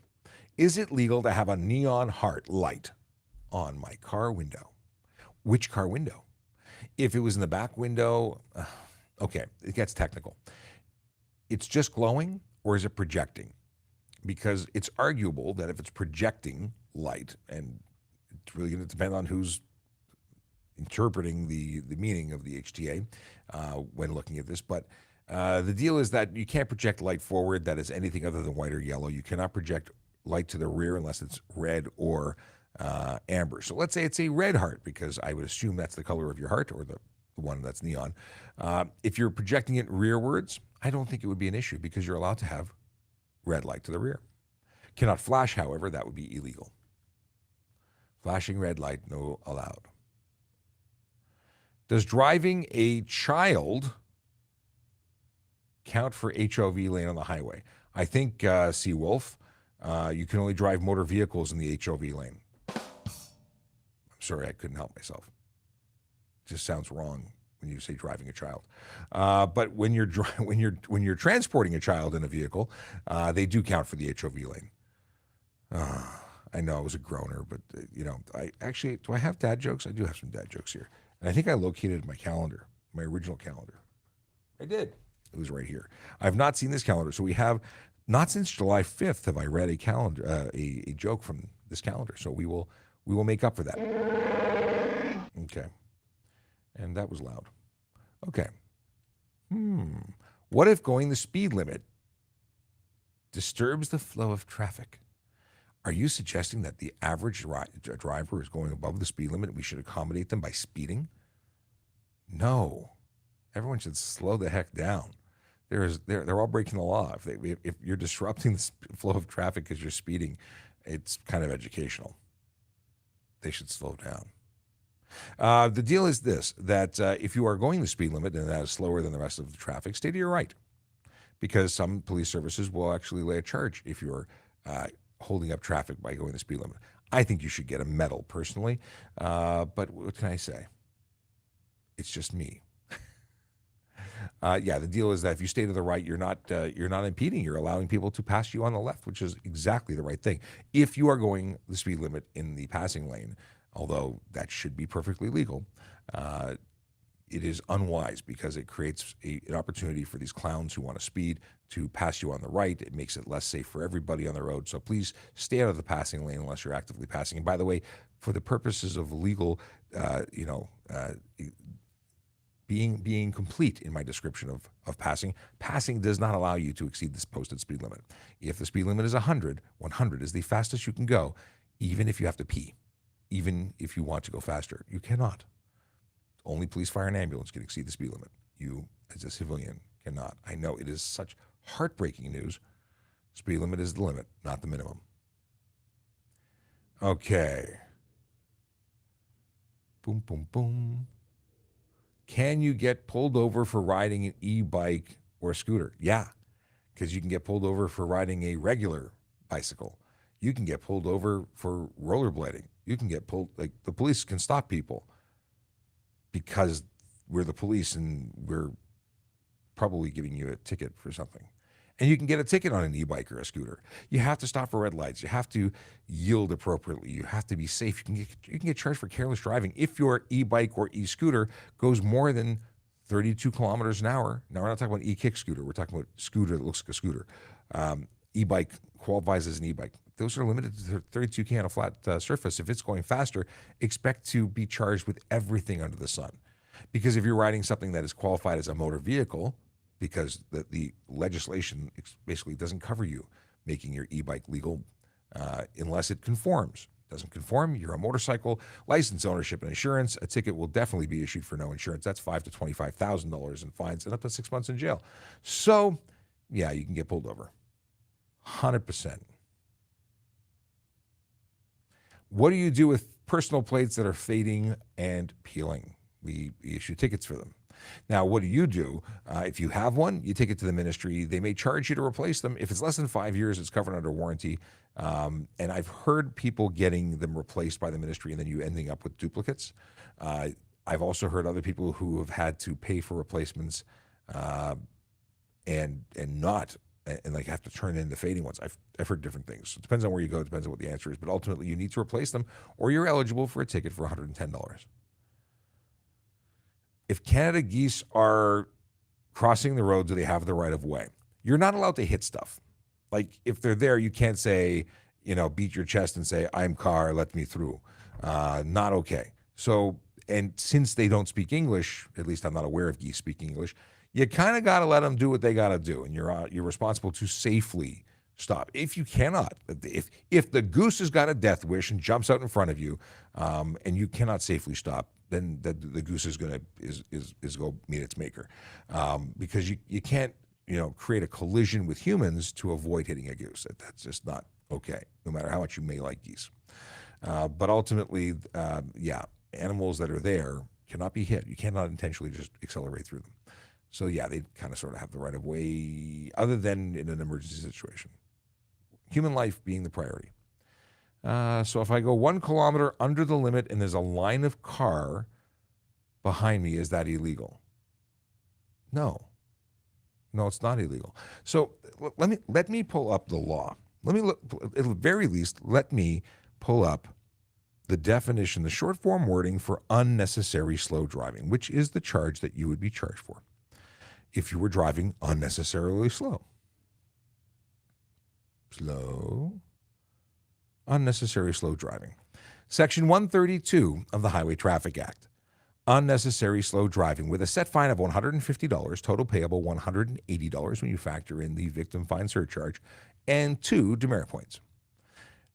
Is it legal to have a neon heart light on my car window? Which car window? If it was in the back window, okay, it gets technical. It's just glowing, or is it projecting? Because it's arguable that if it's projecting light, and it's really going to depend on who's interpreting the meaning of the HTA when looking at this, but the deal is that you can't project light forward that is anything other than white or yellow. You cannot project light to the rear unless it's red or amber. So let's say it's a red heart, because I would assume that's the color of your heart, or the one that's neon. If you're projecting it rearwards, I don't think it would be an issue, because you're allowed to have red light to the rear. Cannot flash, however, that would be illegal. Flashing red light, no allowed. Does driving a child count for HOV lane on the highway? I think, Seawolf, you can only drive motor vehicles in the HOV lane. I'm sorry, I couldn't help myself. It just sounds wrong when you say driving a child. But when you're transporting a child in a vehicle, they do count for the HOV lane. I know I was a groaner, but I actually, do I have dad jokes? I do have some dad jokes here. And I think I located my calendar, my original calendar. I did. It was right here. I've not seen this calendar. So we have, not since July 5th have I read a calendar, a joke from this calendar. So we will make up for that. Okay. And that was loud. Okay. What if going the speed limit disturbs the flow of traffic? Are you suggesting that the average driver is going above the speed limit and we should accommodate them by speeding? No. Everyone should slow the heck down. They're all breaking the law. If you're disrupting the flow of traffic because you're speeding, it's kind of educational. They should slow down. The deal is this, that if you are going the speed limit and that is slower than the rest of the traffic, stay to your right, because some police services will actually lay a charge if you're holding up traffic by going the speed limit. I think you should get a medal personally, but what can I say? It's just me. The deal is that if you stay to the right, you're not impeding. You're allowing people to pass you on the left, which is exactly the right thing. If you are going the speed limit in the passing lane, although that should be perfectly legal, it is unwise, because it creates an opportunity for these clowns who want to speed to pass you on the right. It makes it less safe for everybody on the road. So please stay out of the passing lane unless you're actively passing. And by the way, for the purposes of legal, being complete in my description of passing does not allow you to exceed this posted speed limit. If the speed limit is 100 is the fastest you can go, even if you have to pee, even if you want to go faster. You cannot. Only police, fire, and ambulance can exceed the speed limit. You, as a civilian, cannot. I know it is such heartbreaking news. Speed limit is the limit, not the minimum. Okay. Boom, boom, boom. Can you get pulled over for riding an e-bike or a scooter? Yeah, because you can get pulled over for riding a regular bicycle. You can get pulled over for rollerblading. You can get pulled, like, the police can stop people because we're the police and we're probably giving you a ticket for something. And you can get a ticket on an e-bike or a scooter. You have to stop for red lights. You have to yield appropriately. You have to be safe. You can get charged for careless driving if your e-bike or e-scooter goes more than 32 kilometers an hour. Now, we're not talking about e-kick scooter. We're talking about scooter that looks like a scooter. E-bike qualifies as an e-bike. Those are limited to 32 km on a flat surface. If it's going faster, expect to be charged with everything under the sun. Because if you're riding something that is qualified as a motor vehicle, because the legislation basically doesn't cover you making your e-bike legal unless it conforms. Doesn't conform, you're a motorcycle, license, ownership, and insurance. A ticket will definitely be issued for no insurance. That's $5,000 to $25,000 in fines and up to 6 months in jail. So, yeah, you can get pulled over. 100%. What do you do with personal plates that are fading and peeling? We issue tickets for them. Now, what do? If you have one, you take it to the ministry. They may charge you to replace them. If it's less than 5 years, it's covered under warranty. And I've heard people getting them replaced by the ministry and then you ending up with duplicates. I've also heard other people who have had to pay for replacements and like have to turn in the fading ones. I've heard different things. It depends on where you go. It depends on what the answer is. But ultimately, you need to replace them or you're eligible for a ticket for $110. If Canada geese are crossing the road, do they have the right of way? You're not allowed to hit stuff. Like if they're there, you can't say, beat your chest and say, I'm car, let me through. Not okay. So, and since they don't speak English, at least I'm not aware of geese speaking English, you kind of got to let them do what they got to do. And you're responsible to safely stop. If you cannot, if the goose has got a death wish and jumps out in front of you and you cannot safely stop, then the goose is going to go meet its maker, because you can't create a collision with humans to avoid hitting a goose. That's just not okay, no matter how much you may like geese. But ultimately, animals that are there cannot be hit. You cannot intentionally just accelerate through them. So yeah, they kind of sort of have the right of way, other than in an emergency situation. Human life being the priority. So if I go 1 kilometer under the limit and there's a line of car behind me, is that illegal? No, it's not illegal. So let me pull up the law. Let me look, at the very least, let me pull up the definition, the short form wording for unnecessary slow driving, which is the charge that you would be charged for if you were driving unnecessarily slow. Unnecessary slow driving. Section 132 of the Highway Traffic Act. Unnecessary slow driving with a set fine of $150, total payable $180 when you factor in the victim fine surcharge, and 2 demerit points.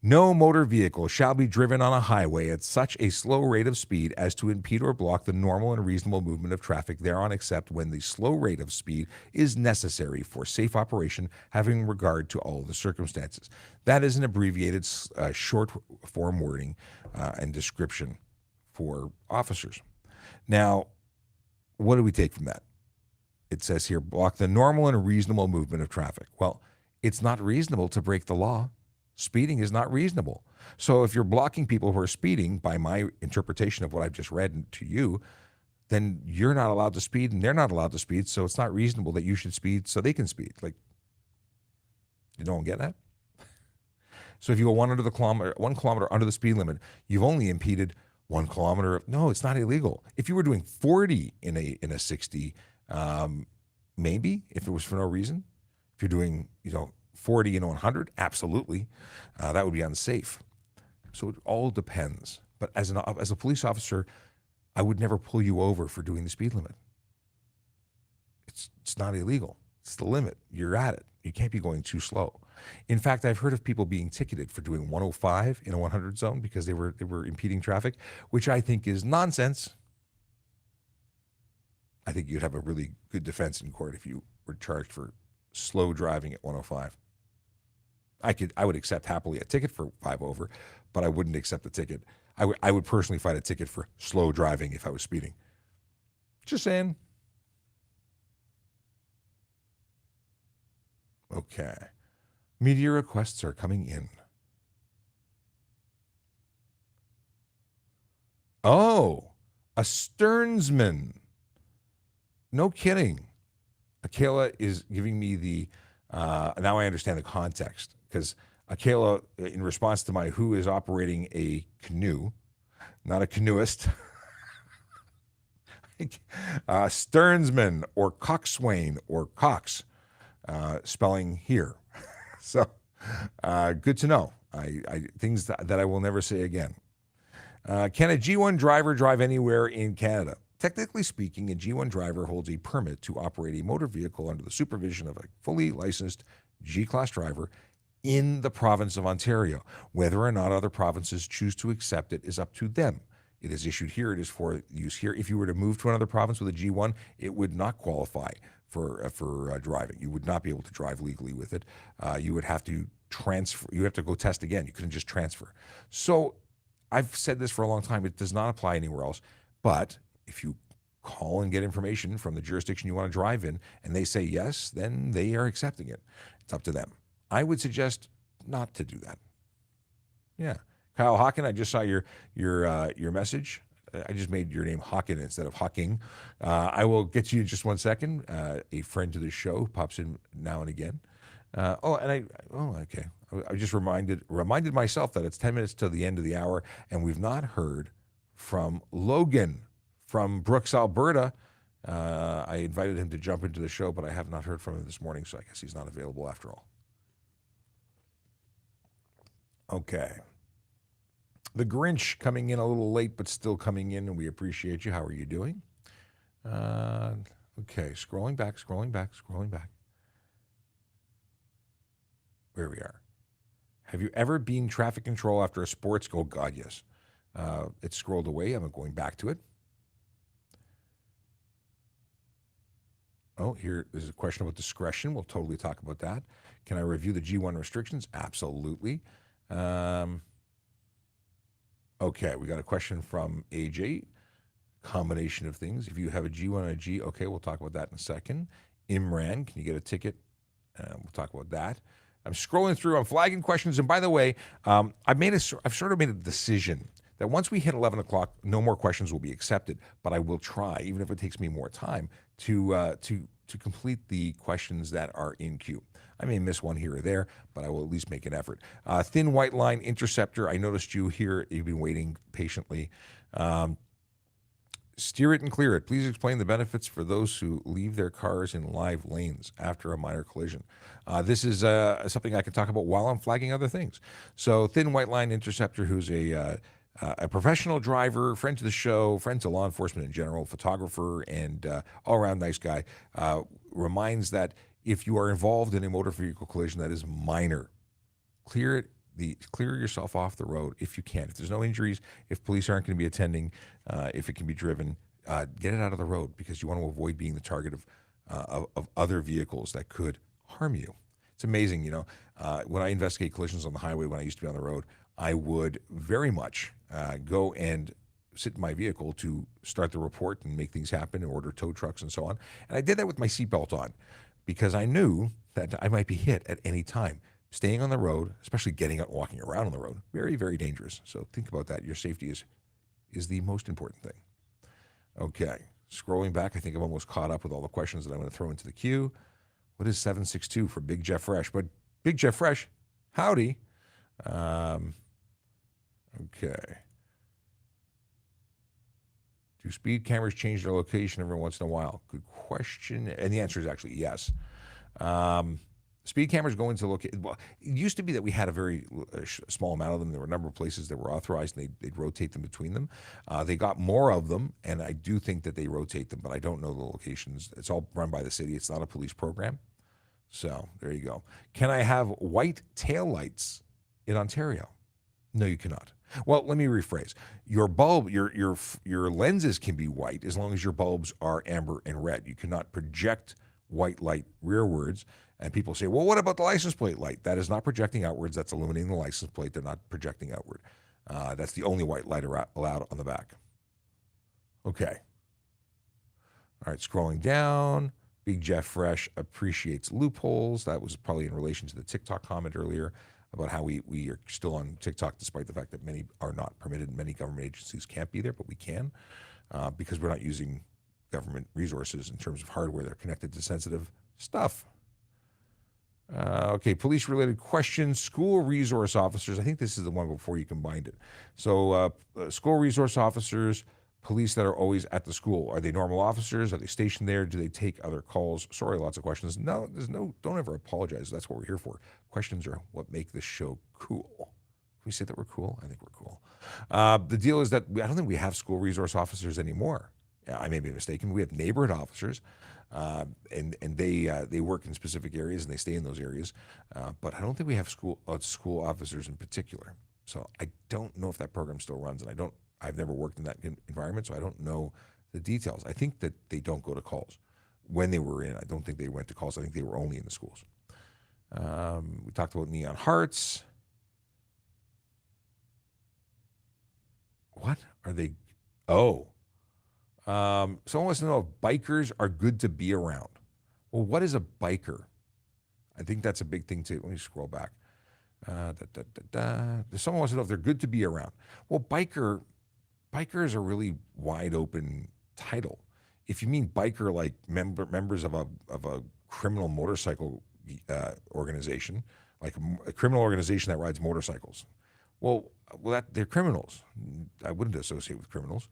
No motor vehicle shall be driven on a highway at such a slow rate of speed as to impede or block the normal and reasonable movement of traffic thereon, except when the slow rate of speed is necessary for safe operation, having regard to all the circumstances. That is an abbreviated short form wording and description for officers. Now, what do we take from that? It says here, block the normal and reasonable movement of traffic. Well, it's not reasonable to break the law. Speeding is not reasonable. So if you're blocking people who are speeding, by my interpretation of what I've just read to you, then you're not allowed to speed and they're not allowed to speed. So it's not reasonable that you should speed so they can speed. Like, you don't get that? So if you go 1 kilometer under the speed limit, you've only impeded 1 kilometer. No, it's not illegal. If you were doing 40 in a 60, maybe, if it was for no reason. If you're doing, 40 and 100, absolutely. That would be unsafe. So it all depends. But as a police officer, I would never pull you over for doing the speed limit. It's not illegal. It's the limit. You're at it. You can't be going too slow. In fact, I've heard of people being ticketed for doing 105 in a 100 zone because they were impeding traffic, which I think is nonsense. I think you'd have a really good defense in court if you were charged for slow driving at 105. I would accept happily a ticket for 5 over, but I wouldn't accept a ticket. I would personally fight a ticket for slow driving if I was speeding. Just saying. Okay. Media requests are coming in. Oh, a Stearnsman. No kidding. Akela is giving me the Now I understand the context because Kayla, in response to my who is operating a canoe, not a canoeist, Stearnsman or coxswain or cox, spelling here. So good to know. Things that I will never say again. Can a G1 driver drive anywhere in Canada? Technically speaking, a G1 driver holds a permit to operate a motor vehicle under the supervision of a fully licensed G-class driver in the province of Ontario. Whether or not other provinces choose to accept it is up to them. It is issued here. It is for use here. If you were to move to another province with a G1, it would not qualify for driving. You would not be able to drive legally with it. You would have to transfer. You have to go test again. You couldn't just transfer. So I've said this for a long time. It does not apply anywhere else. But if you call and get information from the jurisdiction you want to drive in and they say yes, then they are accepting it. It's up to them. I would suggest not to do that. Yeah. Kyle Hawken, I just saw your message. I just made your name Hawken instead of Hawking. I will get to you in just 1 second. A friend to the show pops in now and again. Okay. I just reminded myself that it's 10 minutes to the end of the hour, and we've not heard from Logan from Brooks, Alberta. I invited him to jump into the show, but I have not heard from him this morning, so I guess he's not available after all. Okay. The Grinch coming in a little late, but still coming in, and we appreciate you. How are you doing? Okay, scrolling back. Where we are. Have you ever been traffic control after a sports goal? God, yes. It scrolled away. I'm going back to it. Oh, here is a question about discretion. We'll totally talk about that. Can I review the G1 restrictions? Absolutely. Okay, we got a question from AJ. Combination of things. If you have a G1 and a G, okay, we'll talk about that in a second. Imran, can you get a ticket? We'll talk about that. I'm scrolling through. I'm flagging questions. And by the way, I've sort of made a decision that once we hit 11 o'clock, no more questions will be accepted. But I will try, even if it takes me more time, to complete the questions that are in queue. I may miss one here or there, but I will at least make an effort. Thin white line interceptor. I noticed you here. You've been waiting patiently. Steer it and clear it. Please explain the benefits for those who leave their cars in live lanes after a minor collision. This is something I can talk about while I'm flagging other things. So thin white line interceptor, who's a professional driver, friend to the show, friend to law enforcement in general, photographer, and all-around nice guy, reminds that if you are involved in a motor vehicle collision that is minor, clear yourself off the road if you can. If there's no injuries, if police aren't going to be attending, if it can be driven, get it out of the road because you want to avoid being the target of other vehicles that could harm you. It's amazing, when I investigate collisions on the highway when I used to be on the road, I would very much go and sit in my vehicle to start the report and make things happen and order tow trucks and so on. And I did that with my seatbelt on because I knew that I might be hit at any time. Staying on the road, especially getting out and walking around on the road, very, very dangerous. So think about that. Your safety is the most important thing. Okay, scrolling back, I think I'm almost caught up with all the questions that I'm going to throw into the queue. What is 762 for Big Jeff Fresh? But Big Jeff Fresh, howdy. Okay. Do speed cameras change their location every once in a while? Good question. And the answer is actually yes. Speed cameras go into locate. Well, it used to be that we had a very small amount of them. There were a number of places that were authorized, and they'd rotate them between them. They got more of them, and I do think that they rotate them, but I don't know the locations. It's all run by the city. It's not a police program. So there you go. Can I have white taillights in Ontario? No, you cannot. Well, let me rephrase. Your bulb, your lenses can be white as long as your bulbs are amber and red. You cannot project white light rearwards. And people say, well, what about the license plate light? That is not projecting outwards. That's illuminating the license plate. They're not projecting outward. That's the only white light allowed on the back. Okay. All right, scrolling down. Big Jeff Fresh appreciates loopholes. That was probably in relation to the TikTok comment earlier about how we are still on TikTok despite the fact that many are not permitted and many government agencies can't be there, but we can because we're not using government resources in terms of hardware that are connected to sensitive stuff. Okay, police-related questions. School resource officers. I think this is the one before you combined it. So, school resource officers, police that are always at the school. Are they normal officers? Are they stationed there? Do they take other calls? Sorry, lots of questions. No, don't ever apologize. That's what we're here for. Questions are what make this show cool. Can we say that we're cool? I think we're cool. The deal is that I don't think we have school resource officers anymore. Yeah, I may be mistaken. We have neighborhood officers. And they work in specific areas and they stay in those areas, but I don't think we have school officers in particular. So I don't know if that program still runs, and I've never worked in that environment, so I don't know the details. I think that they don't go to calls when they were in. I don't think they went to calls. I think they were only in the schools. We talked about Neon Hearts. What are they? Oh. Someone wants to know if bikers are good to be around. Well, what is a biker? I think that's a big thing too. Let me scroll back. Someone wants to know if they're good to be around. Well, biker is a really wide open title. If you mean biker like members of a criminal motorcycle organization, like a criminal organization that rides motorcycles, well, they're criminals. I wouldn't associate with criminals.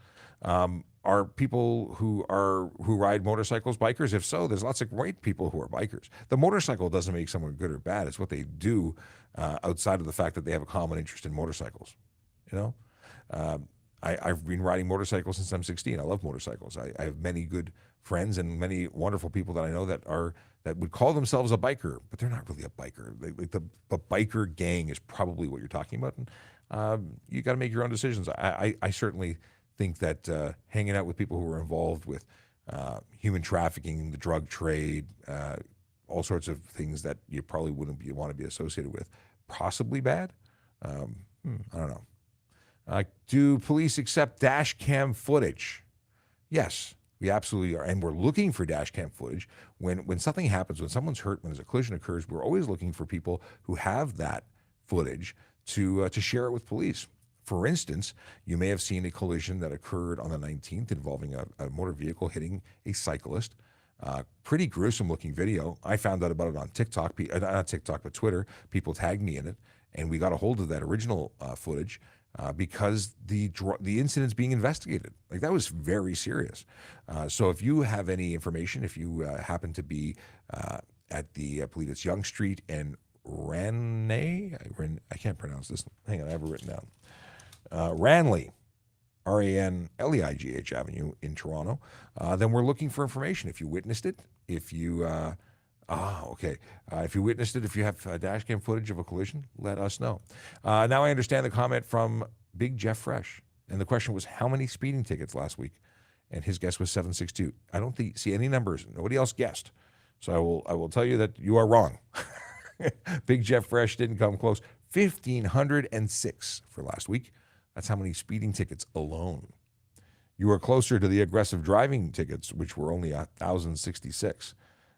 Are people who ride motorcycles bikers? If so, there's lots of great people who are bikers. The motorcycle doesn't make someone good or bad. It's what they do outside of the fact that they have a common interest in motorcycles. You know, I've been riding motorcycles since I'm 16. I love motorcycles. I have many good friends and many wonderful people that I know that would call themselves a biker, but they're not really a biker. The biker gang is probably what you're talking about. And, you got to make your own decisions. I certainly think that hanging out with people who are involved with human trafficking, the drug trade, all sorts of things that you probably wouldn't want to be associated with, possibly bad. I don't know. Do police accept dash cam footage? Yes, we absolutely are. And we're looking for dash cam footage. When something happens, when someone's hurt, when a collision occurs, we're always looking for people who have that footage to share it with police. For instance, you may have seen a collision that occurred on the 19th involving a motor vehicle hitting a cyclist. Pretty gruesome looking video. I found out about it on TikTok, not TikTok, but Twitter. People tagged me in it, and we got a hold of that original footage because the incident's being investigated. Like, that was very serious. So if you have any information, if you happen to be at the, I believe it's Yonge Street and Ranelagh, I can't pronounce this. Hang on, I have it written down. Ranelagh, Ranleigh Avenue in Toronto, then we're looking for information. If you witnessed it, if you, if you witnessed it, if you have dash cam footage of a collision, let us know. Now I understand the comment from Big Jeff Fresh, and the question was, how many speeding tickets last week? And his guess was 762. I don't see any numbers. Nobody else guessed. So I will tell you that you are wrong. Big Jeff Fresh didn't come close. 1,506 for last week. That's how many speeding tickets alone. You were closer to the aggressive driving tickets, which were only 1,066.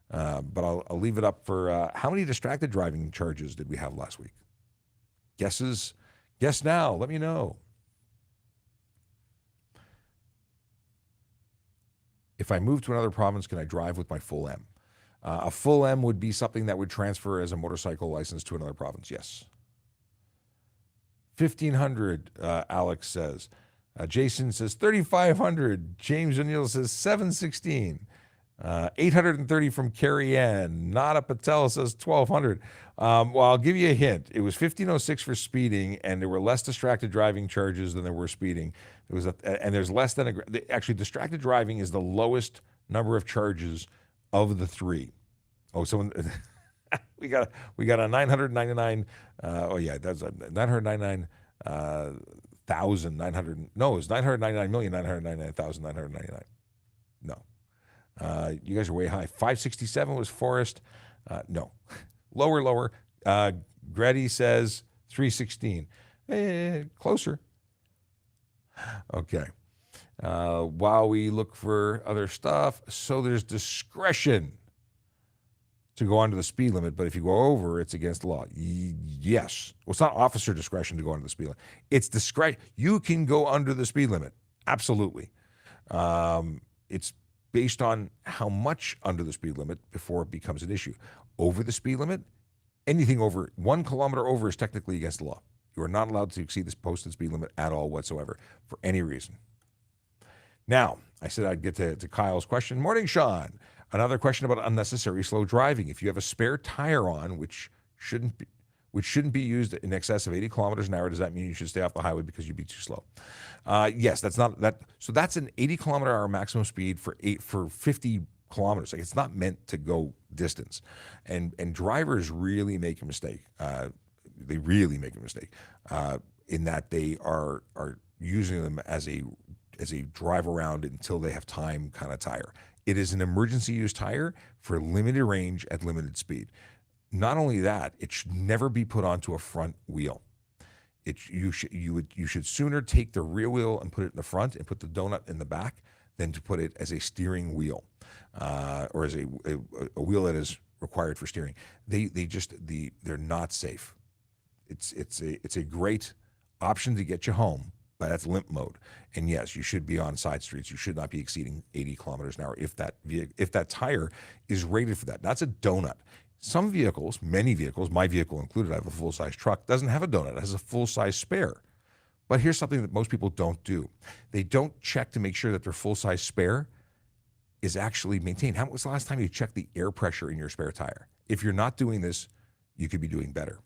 But I'll leave it up for how many distracted driving charges did we have last week? Guesses? Guess now. Let me know. If I move to another province, can I drive with my full M? A full M would be something that would transfer as a motorcycle license to another province, yes. 1,500, Alex says. Jason says 3,500. James O'Neill says 716. 830 from Carrie Ann. Nada Patel says 1,200. Well, I'll give you a hint. It was 1,506 for speeding, and there were less distracted driving charges than there were speeding. It was, and there's less than actually distracted driving is the lowest number of charges of the three. Oh, someone. we got a 999. That's a 999,900. No, it's 999,999,999. No, you guys are way high. 567 was Forrest. No, lower. Gretty says 316. Closer. Okay. While we look for other stuff, so there's discretion to go under the speed limit, but if you go over, it's against the law. Yes. Well, it's not officer discretion to go under the speed limit. It's discretion. You can go under the speed limit. Absolutely. It's based on how much under the speed limit before it becomes an issue. Over the speed limit, Anything over 1 kilometer over is technically against the law. You are not allowed to exceed this posted speed limit at all whatsoever for any reason. Now, I said I'd get to Kyle's question. Morning, Sean. Another question about unnecessary slow driving. If you have a spare tire on, which shouldn't be used in excess of 80 kilometers an hour, does that mean you should stay off the highway because you'd be too slow? Yes, that's not that. So that's an 80 kilometer hour maximum speed for 50 kilometers. Like, it's not meant to go distance, and drivers really make a mistake. They really make a mistake in that they are using them as a drive around until they have time kind of tire. It is an emergency use tire for limited range at limited speed. Not only that, it should never be put onto a front wheel. You should sooner take the rear wheel and put it in the front and put the donut in the back than to put it as a steering wheel, or as a wheel that is required for steering. They're not safe. It's a great option to get you home, but that's limp mode. And yes, you should be on side streets. You should not be exceeding 80 kilometers an hour if that tire is rated for that. That's a donut. Some vehicles, many vehicles, my vehicle included, I have a full-size truck, doesn't have a donut. It has a full-size spare. But here's something that most people don't do. They don't check to make sure that their full-size spare is actually maintained. When was the last time you checked the air pressure in your spare tire? If you're not doing this, you could be doing better.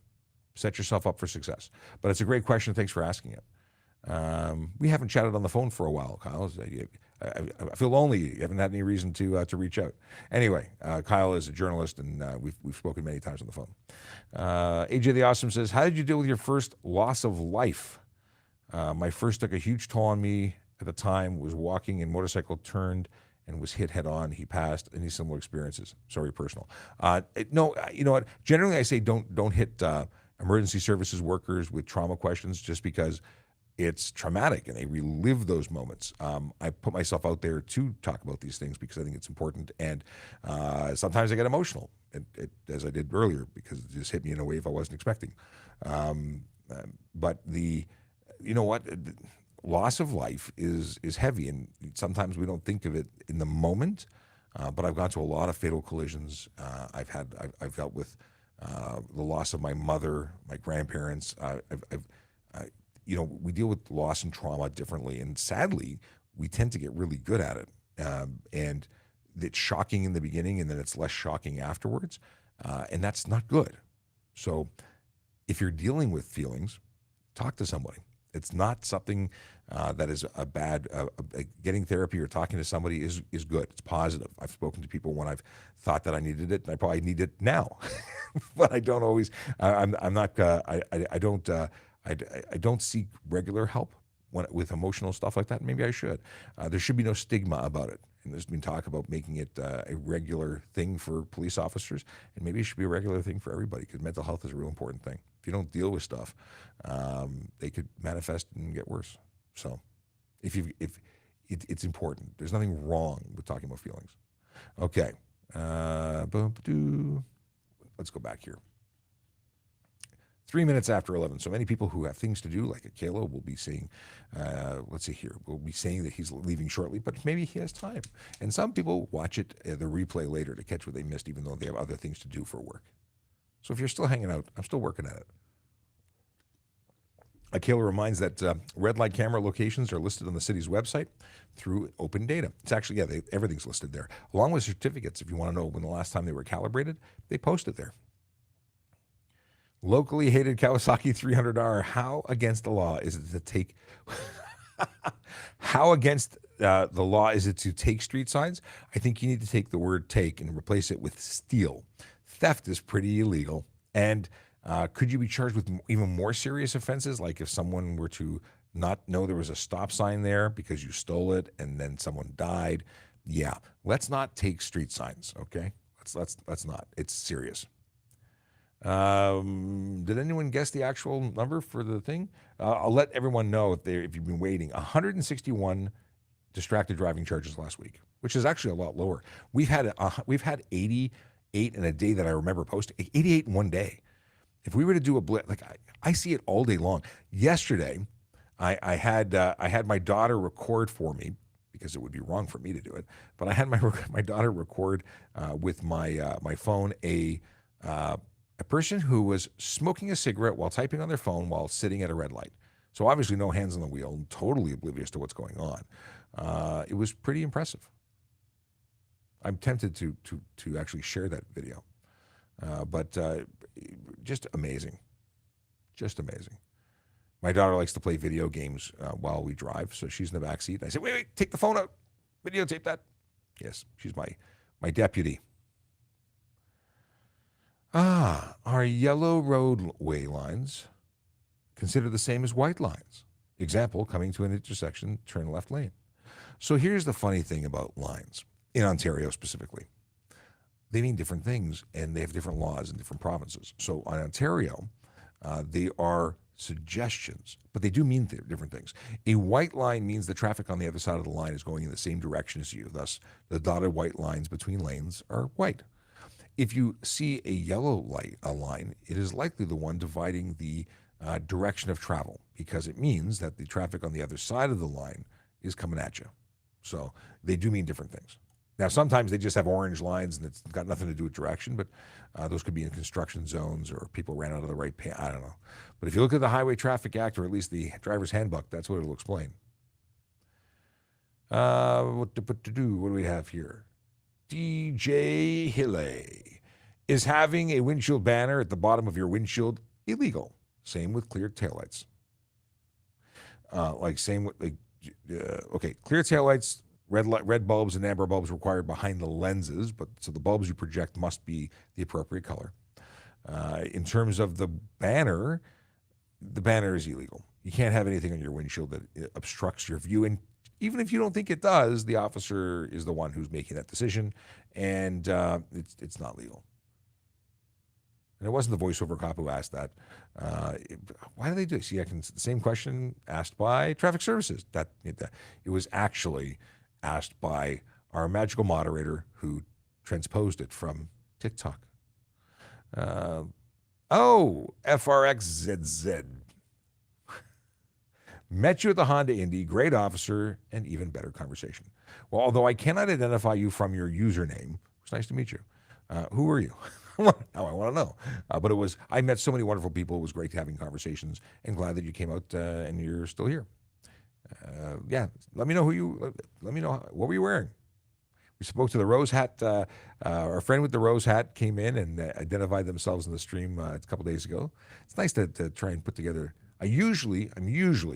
Set yourself up for success. But it's a great question. Thanks for asking it. We haven't chatted on the phone for a while, Kyle. I feel lonely. You haven't had any reason to reach out. Anyway, Kyle is a journalist, and we've spoken many times on the phone. AJ the Awesome says, how did you deal with your first loss of life? My first took a huge toll on me at the time, was walking and motorcycle turned and was hit head on. He passed. Any similar experiences? Sorry, personal. No, you know what? Generally, I say don't hit emergency services workers with trauma questions, just because it's traumatic and they relive those moments. I put myself out there to talk about these things because I think it's important. And sometimes I get emotional, as I did earlier, because it just hit me in a wave I wasn't expecting. But you know what? Loss of life is heavy, and sometimes we don't think of it in the moment. But I've gone to a lot of fatal collisions. I've dealt with the loss of my mother, my grandparents. We deal with loss and trauma differently, and sadly, we tend to get really good at it. And it's shocking in the beginning, and then it's less shocking afterwards, and that's not good. So, if you're dealing with feelings, talk to somebody. It's not something that is a bad. Getting therapy or talking to somebody is good. It's positive. I've spoken to people when I've thought that I needed it, and I probably need it now, but I don't always. I'm not. I don't. I don't seek regular help with emotional stuff like that. Maybe I should. There should be no stigma about it. And there's been talk about making it a regular thing for police officers. And maybe it should be a regular thing for everybody, because mental health is a real important thing. If you don't deal with stuff, they could manifest and get worse. So it's important. There's nothing wrong with talking about feelings. Okay. Let's go back here. 3 minutes after 11. So many people who have things to do, like Kayla, will be saying, let's see here, will be saying that he's leaving shortly, but maybe he has time. And some people watch it, the replay later, to catch what they missed, even though they have other things to do for work. So if you're still hanging out, I'm still working at it. Kayla reminds that red light camera locations are listed on the city's website through open data. It's actually, everything's listed there. Along with certificates, if you want to know when the last time they were calibrated, they post it there. Locally hated Kawasaki 300R. How against the law is it to take? How against the law is it to take street signs? I think you need to take the word "take" and replace it with "steal." Theft is pretty illegal, and could you be charged with even more serious offenses, like if someone were to not know there was a stop sign there because you stole it and then someone died? Yeah, let's not take street signs. Okay, let's not. It's serious. Did anyone guess the actual number for the thing? I'll let everyone know if you've been waiting. 161 distracted driving charges last week, which is actually a lot lower. We've had 88 in a day that I remember posting. 88 in one day. If we were to do a blitz, like I see it all day long. Yesterday, I had my daughter record for me, because it would be wrong for me to do it. But I had my daughter record with my phone A person who was smoking a cigarette while typing on their phone while sitting at a red light. So obviously no hands on the wheel, totally oblivious to what's going on. It was pretty impressive. I'm tempted to actually share that video, but just amazing, just amazing. My daughter likes to play video games while we drive, so she's in the back seat. I said, wait, take the phone out, videotape that. Yes, she's my deputy. Are yellow roadway lines considered the same as white lines? Example, coming to an intersection, turn left lane. So here's the funny thing about lines, in Ontario specifically. They mean different things, and they have different laws in different provinces. So in Ontario, they are suggestions, but they do mean different things. A white line means the traffic on the other side of the line is going in the same direction as you. Thus, the dotted white lines between lanes are white. If you see a yellow line, it is likely the one dividing the direction of travel, because it means that the traffic on the other side of the line is coming at you. So they do mean different things. Now, sometimes they just have orange lines and it's got nothing to do with direction, but those could be in construction zones or people ran out of the right path. I don't know. But if you look at the Highway Traffic Act, or at least the driver's handbook, that's what it'll explain. What do we have here? DJ Hille. Is having a windshield banner at the bottom of your windshield illegal? Same with clear taillights. Okay, clear taillights, red bulbs and amber bulbs required behind the lenses, but so the bulbs you project must be the appropriate color. In terms of the banner is illegal. You can't have anything on your windshield that obstructs your view, and even if you don't think it does, the officer is the one who's making that decision, and it's not legal. And it wasn't the voiceover cop who asked that. Why do they do it? See, the same question asked by traffic services. It was actually asked by our magical moderator who transposed it from TikTok. FRXZZ. Met you at the Honda Indy, great officer, and even better conversation. Well, although I cannot identify you from your username, it was nice to meet you. Who are you? Now I want to know. But I met so many wonderful people. It was great having conversations, and glad that you came out and you're still here. Let me know let me know, what were you wearing? We spoke to the Rose Hat. Our friend with the Rose Hat came in and identified themselves in the stream a couple days ago. It's nice to try and put together. I'm usually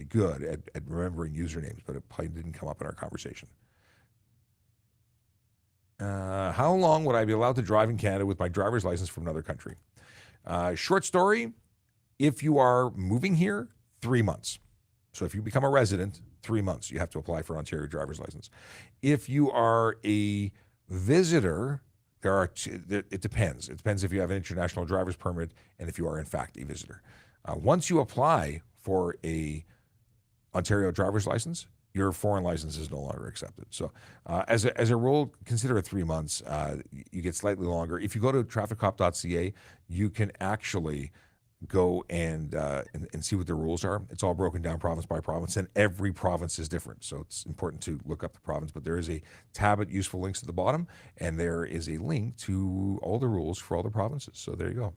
good at remembering usernames, but it probably didn't come up in our conversation. How long would I be allowed to drive in Canada with my driver's license from another country? Short story, if you are moving here, 3 months. So if you become a resident, 3 months, you have to apply for Ontario driver's license. If you are a visitor, it depends. It depends if you have an international driver's permit and if you are in fact a visitor. Once you apply for a Ontario driver's license, your foreign license is no longer accepted. So as a rule, consider it 3 months. You get slightly longer. If you go to trafficcop.ca, you can actually go and see what the rules are. It's all broken down province by province, and every province is different. So it's important to look up the province, but there is a tab at useful links at the bottom, and there is a link to all the rules for all the provinces. So there you go.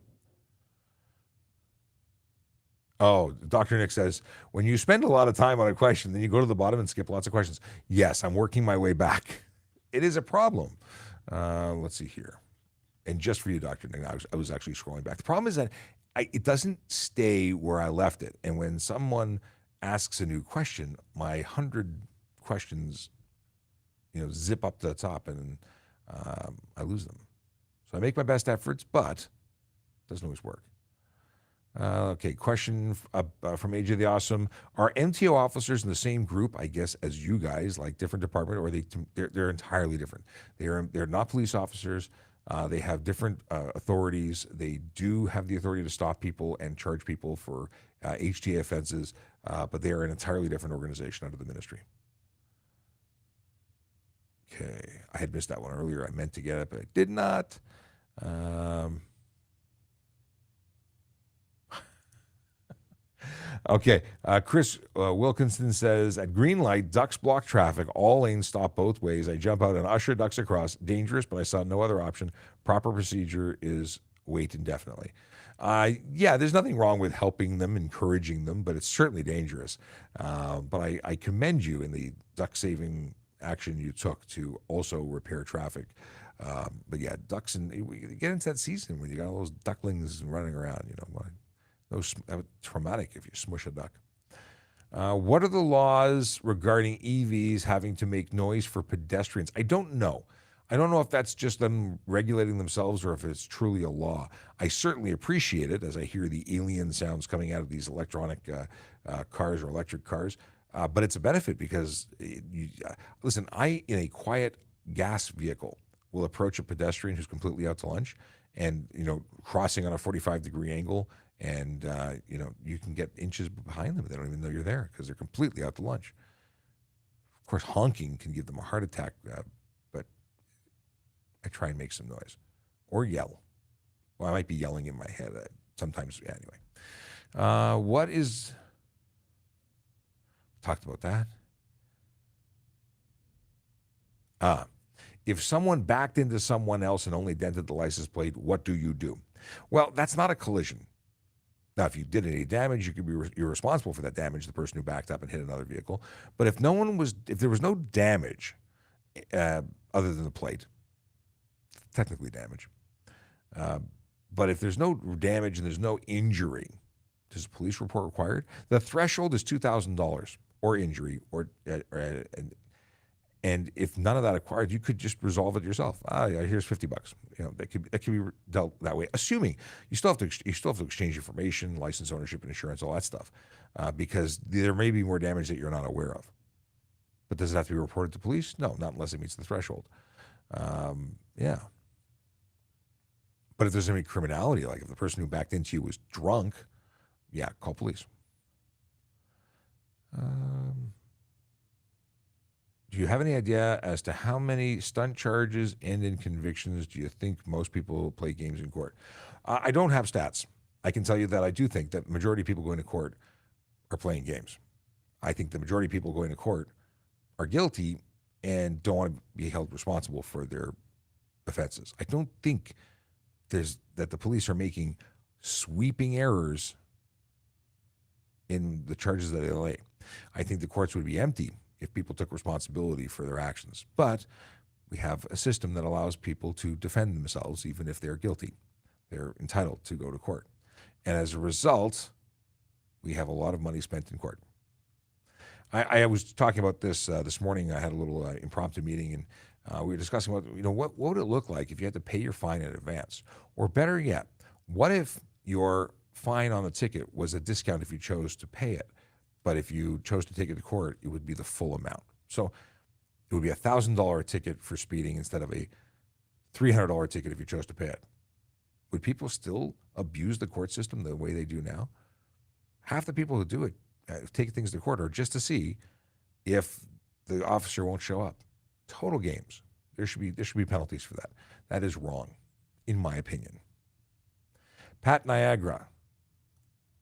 Oh, Dr. Nick says, when you spend a lot of time on a question, then you go to the bottom and skip lots of questions. Yes, I'm working my way back. It is a problem. Let's see here. And just for you, Dr. Nick, I was actually scrolling back. The problem is that it doesn't stay where I left it. And when someone asks a new question, my 100 questions, zip up to the top, and I lose them. So I make my best efforts, but it doesn't always work. Okay, question from AJ the Awesome. Are MTO officers in the same group, I guess, as you guys, like different department, or they're entirely different? They're not police officers. They have different authorities. They do have the authority to stop people and charge people for HTA offenses, but they are an entirely different organization under the ministry. Okay, I had missed that one earlier. I meant to get it, but I did not. Okay, Chris Wilkinson says, at green light, ducks block traffic, all lanes stop both ways. I jump out and usher ducks across. Dangerous, but I saw no other option. Proper procedure is wait indefinitely. Yeah, there's nothing wrong with helping them, encouraging them, but it's certainly dangerous. But I commend you in the duck saving action you took to also repair traffic. But yeah, ducks, and you get into that season when you got all those ducklings running around. Those traumatic if you smush a duck. What are the laws regarding EVs having to make noise for pedestrians? I don't know. I don't know if that's just them regulating themselves or if it's truly a law. I certainly appreciate it as I hear the alien sounds coming out of these electronic cars or electric cars. But it's a benefit because, listen, I, in a quiet gas vehicle, will approach a pedestrian who's completely out to lunch and, crossing on a 45-degree angle. And, you can get inches behind them. They don't even know you're there because they're completely out to lunch. Of course, honking can give them a heart attack, but I try and make some noise or yell. Well, I might be yelling in my head sometimes. Yeah, anyway. Talked about that. If someone backed into someone else and only dented the license plate, what do you do? Well, that's not a collision. Now, if you did any damage, you could be you're responsible for that damage, the person who backed up and hit another vehicle. But if there was no damage other than the plate, technically damage. But if there's no damage and there's no injury, is a police report required? The threshold is $2,000 or injury, and if none of that acquired, you could just resolve it yourself. Yeah, here's $50. That could be dealt that way. Assuming you still have to exchange information, license, ownership, and insurance, all that stuff, because there may be more damage that you're not aware of. But does it have to be reported to police? No, not unless it meets the threshold. Yeah. But if there's any criminality, like if the person who backed into you was drunk, yeah, call police. Do you have any idea as to how many stunt charges end in convictions do you think most people play games in court? I don't have stats. I can tell you that I do think that the majority of people going to court are playing games. I think the majority of people going to court are guilty and don't want to be held responsible for their offenses. I don't think that the police are making sweeping errors in the charges that they lay. I think the courts would be empty if people took responsibility for their actions. But we have a system that allows people to defend themselves even if they're guilty. They're entitled to go to court. And as a result, we have a lot of money spent in court. I was talking about this this morning. I had a little impromptu meeting, and we were discussing what would it look like if you had to pay your fine in advance? Or better yet, what if your fine on the ticket was a discount if you chose to pay it? But if you chose to take it to court, it would be the full amount. So it would be a $1,000 ticket for speeding instead of a $300 ticket if you chose to pay it. Would people still abuse the court system the way they do now? Half the people who do it take things to court are just to see if the officer won't show up. Total games. There should be penalties for that. That is wrong, in my opinion. Pat Niagara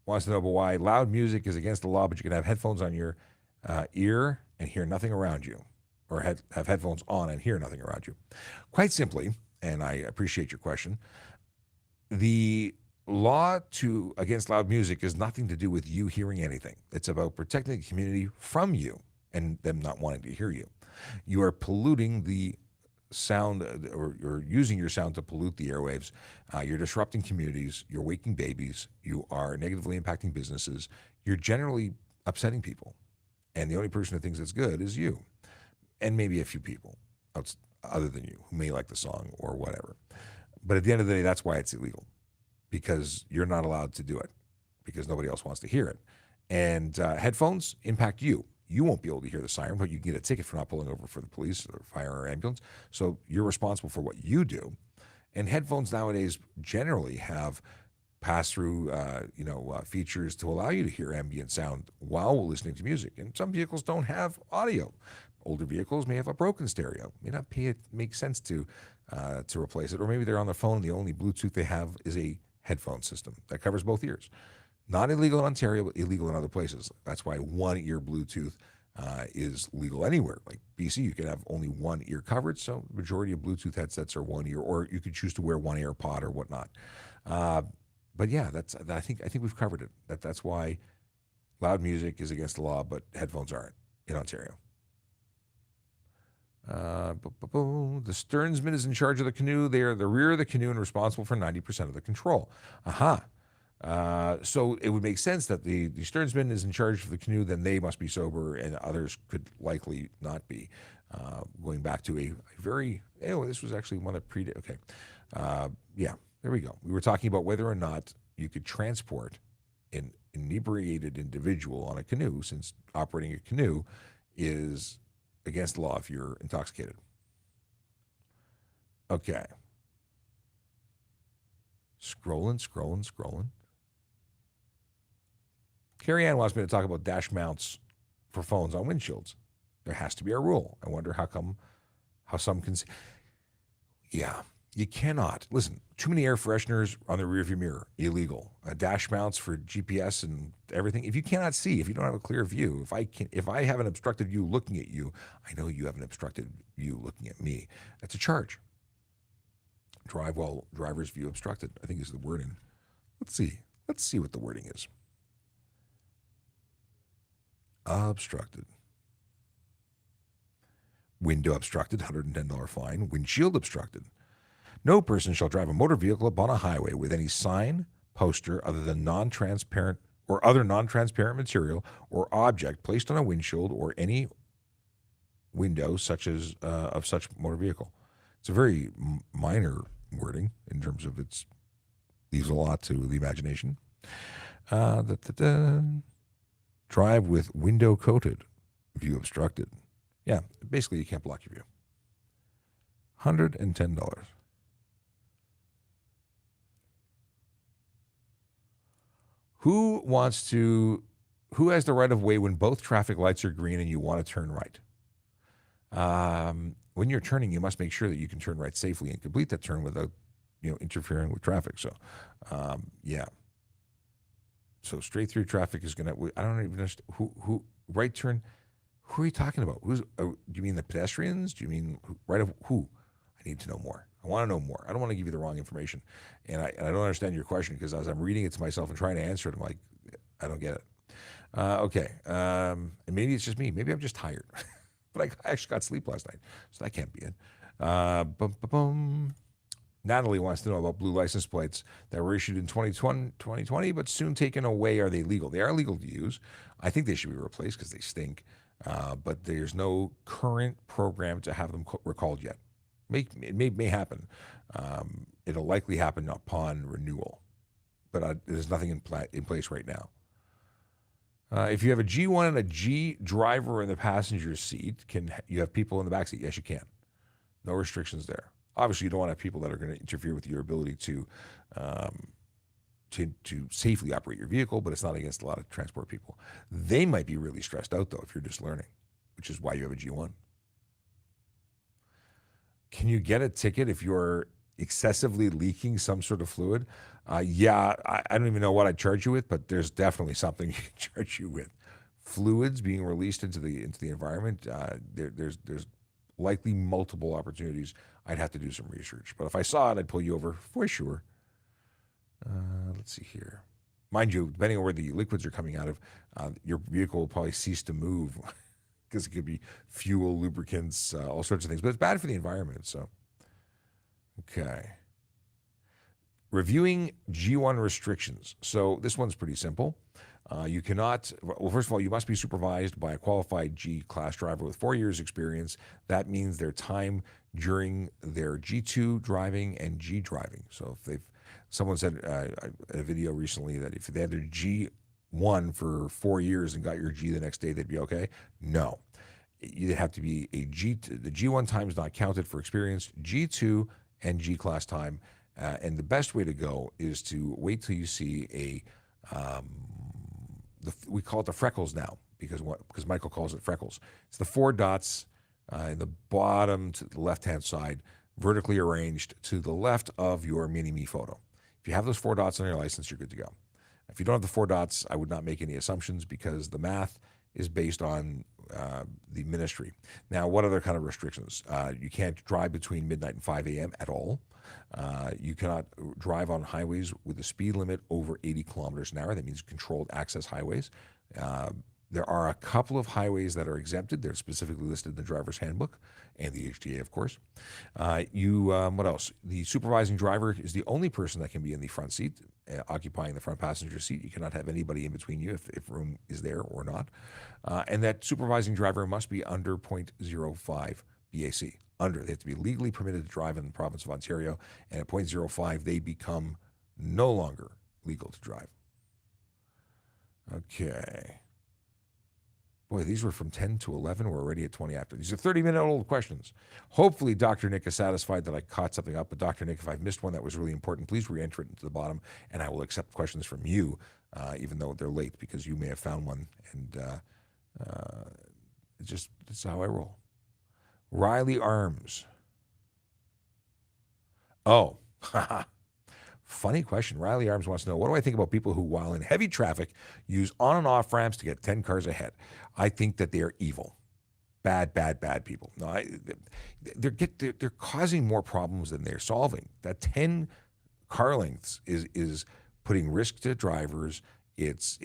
wants to know why loud music is against the law, but you can have headphones on your ear and hear nothing around you, or have headphones on and hear nothing around you. Quite simply, and I appreciate your question, the law against loud music has nothing to do with you hearing anything. It's about protecting the community from you and them not wanting to hear you. You are polluting the sound, or you're using your sound to pollute the airwaves. You're disrupting communities. You're waking babies. You are negatively impacting businesses. You're generally upsetting people. And the only person who thinks it's good is you, and maybe a few people other than you who may like the song or whatever. But at the end of the day, that's why it's illegal, because you're not allowed to do it because nobody else wants to hear it. And headphones impact you. You won't be able to hear the siren, but you can get a ticket for not pulling over for the police or fire or ambulance. So you're responsible for what you do. And headphones nowadays generally have pass-through, features to allow you to hear ambient sound while listening to music. And some vehicles don't have audio. Older vehicles may have a broken stereo. May not make sense to replace it, or maybe they're on their phone. The only Bluetooth they have is a headphone system that covers both ears. Not illegal in Ontario, but illegal in other places. That's why one-ear Bluetooth is legal anywhere. Like BC, you can have only one ear coverage, so the majority of Bluetooth headsets are one ear, or you could choose to wear one AirPod or whatnot. But yeah, I think we've covered it. That's why loud music is against the law, but headphones aren't in Ontario. The steersman is in charge of the canoe. They are the rear of the canoe and responsible for 90% of the control. Aha. So it would make sense that the steersman is in charge of the canoe, then they must be sober, and others could likely not be. Going back to a very, this was actually one that predated. Okay. Yeah, there we go. We were talking about whether or not you could transport an inebriated individual on a canoe, since operating a canoe is against the law if you're intoxicated. Okay. Scrolling. Carrie Ann wants me to talk about dash mounts for phones on windshields. There has to be a rule. I wonder how some can see. Yeah, you cannot. Listen, too many air fresheners on the rearview mirror, illegal. Dash mounts for GPS and everything. If you cannot see, if you don't have a clear view, if I have an obstructed view looking at you, I know you have an obstructed view looking at me. That's a charge. Drive while driver's view obstructed, I think is the wording. Let's see what the wording is. Obstructed. Window obstructed, $110 fine. Windshield obstructed. No person shall drive a motor vehicle upon a highway with any sign, poster other than non-transparent or other non-transparent material or object placed on a windshield or any window such as of such motor vehicle. It's a very minor wording in terms of leaves a lot to the imagination. Drive with window coated, view obstructed. Yeah, basically you can't block your view. $110. Who has the right of way when both traffic lights are green and you want to turn right? When you're turning, you must make sure that you can turn right safely and complete that turn without, interfering with traffic. So, yeah. So straight through traffic is gonna. I don't even understand who right turn. Who are you talking about? Do you mean the pedestrians? Do you mean right of who? I need to know more. I want to know more. I don't want to give you the wrong information, and I don't understand your question because as I'm reading it to myself and trying to answer it, I'm like, I don't get it. Okay, and maybe it's just me. Maybe I'm just tired, but I actually got sleep last night, so that can't be it. Natalie wants to know about blue license plates that were issued in 2020, but soon taken away. Are they legal? They are legal to use. I think they should be replaced because they stink. But there's no current program to have them recalled yet. It may happen. It'll likely happen upon renewal, but there's nothing in place right now. If you have a G1 and a G driver in the passenger seat, can you have people in the back seat? Yes, you can. No restrictions there. Obviously, you don't want to have people that are going to interfere with your ability to safely operate your vehicle, but it's not against a lot of transport people. They might be really stressed out, though, if you're just learning, which is why you have a G1. Can you get a ticket if you're excessively leaking some sort of fluid? Yeah, I don't even know what I'd charge you with, but there's definitely something you can charge you with. Fluids being released into the environment, there's likely multiple opportunities. I'd have to do some research, but if I saw it, I'd pull you over for sure. Let's see here. Mind you, depending on where the liquids are coming out of, your vehicle will probably cease to move because it could be fuel, lubricants, all sorts of things. But it's bad for the environment. So, okay. Reviewing G1 restrictions. So this one's pretty simple. You cannot, well, first of all, you must be supervised by a qualified G-class driver with 4 years experience. That means their time during their G2 driving and G driving. So if someone said in a video recently that if they had their G1 for 4 years and got your G the next day, they'd be okay. No, you'd have to be the G1 time is not counted for experience, G2 and G-class time. And the best way to go is to wait till you see we call it the freckles now because Michael calls it freckles. It's the 4 dots in the bottom to the left-hand side, vertically arranged to the left of your mini-me photo. If you have those 4 dots on your license, you're good to go. If you don't have the 4 dots, I would not make any assumptions because the math is based on the ministry. Now, what other kind of restrictions? You can't drive between midnight and 5 a.m. at all. You cannot drive on highways with a speed limit over 80 kilometers an hour. That means controlled access highways. There are a couple of highways that are exempted. They're specifically listed in the driver's handbook and the HTA, of course. What else? The supervising driver is the only person that can be in the front seat, occupying the front passenger seat. You cannot have anybody in between you if room is there or not. And that supervising driver must be under 0.05 BAC. Under. They have to be legally permitted to drive in the province of Ontario, and at 0.05, they become no longer legal to drive. Okay. Boy, these were from 10 to 11. We're already at 20 after. These are 30-minute-old questions. Hopefully, Dr. Nick is satisfied that I caught something up. But Dr. Nick, if I've missed one that was really important, please re-enter it into the bottom, and I will accept questions from you, even though they're late, because you may have found one. And it's how I roll. Riley Arms. Oh, funny question. Riley Arms wants to know, what do I think about people who, while in heavy traffic, use on and off ramps to get 10 cars ahead? I think that they are evil. Bad people. No, they're causing more problems than they're solving. That 10 car lengths is putting risk to drivers. It's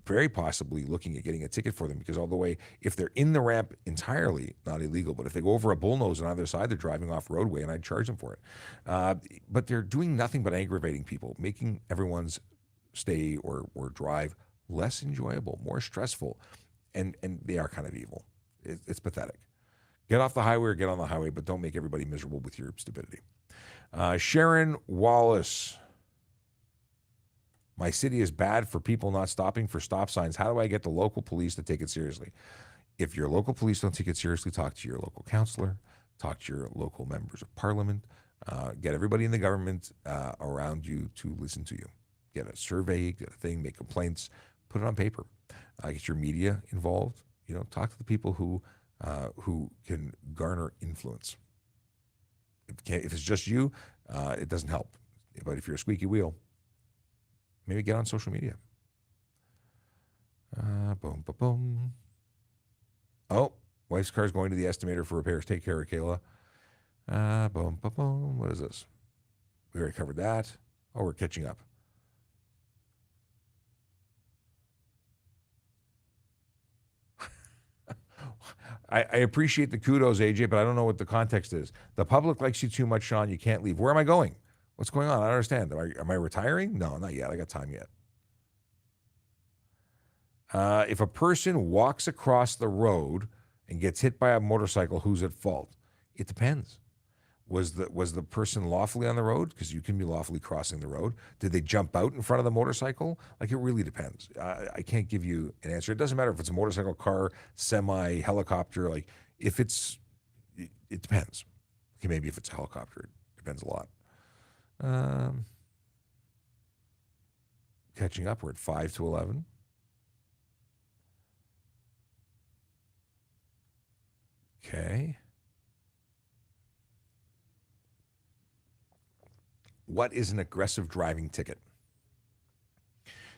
very possibly looking at getting a ticket for them, because all the way, if they're in the ramp entirely, not illegal, but if they go over a bullnose on either side, they're driving off roadway, and I'd charge them for it. But they're doing nothing but aggravating people, making everyone's stay or drive less enjoyable, more stressful, and they are kind of evil. It's pathetic. Get off the highway or get on the highway, but don't make everybody miserable with your stupidity. Sharon Wallace. My city is bad for people not stopping for stop signs. How do I get the local police to take it seriously? If your local police don't take it seriously, talk to your local councillor, talk to your local members of parliament, get everybody in the government around you to listen to you. Get a survey, get a thing, make complaints, put it on paper. Get your media involved. Talk to the people who can garner influence. If it's just you, it doesn't help. But if you're a squeaky wheel, maybe get on social media. Boom, boom, boom. Oh, wife's car's going to the estimator for repairs. Take care, Kayla. Boom, boom, boom. What is this? We already covered that. Oh, we're catching up. I appreciate the kudos, AJ, but I don't know what the context is. The public likes you too much, Sean. You can't leave. Where am I going? What's going on? I don't understand. Am I retiring? No, not yet. I got time yet. If a person walks across the road and gets hit by a motorcycle, who's at fault? It depends. Was the person lawfully on the road? Because you can be lawfully crossing the road. Did they jump out in front of the motorcycle? It really depends. I can't give you an answer. It doesn't matter if it's a motorcycle, car, semi, helicopter. It depends. Okay, maybe if it's a helicopter, it depends a lot. Catching up, we're at 5 to 11. Okay. What is an aggressive driving ticket?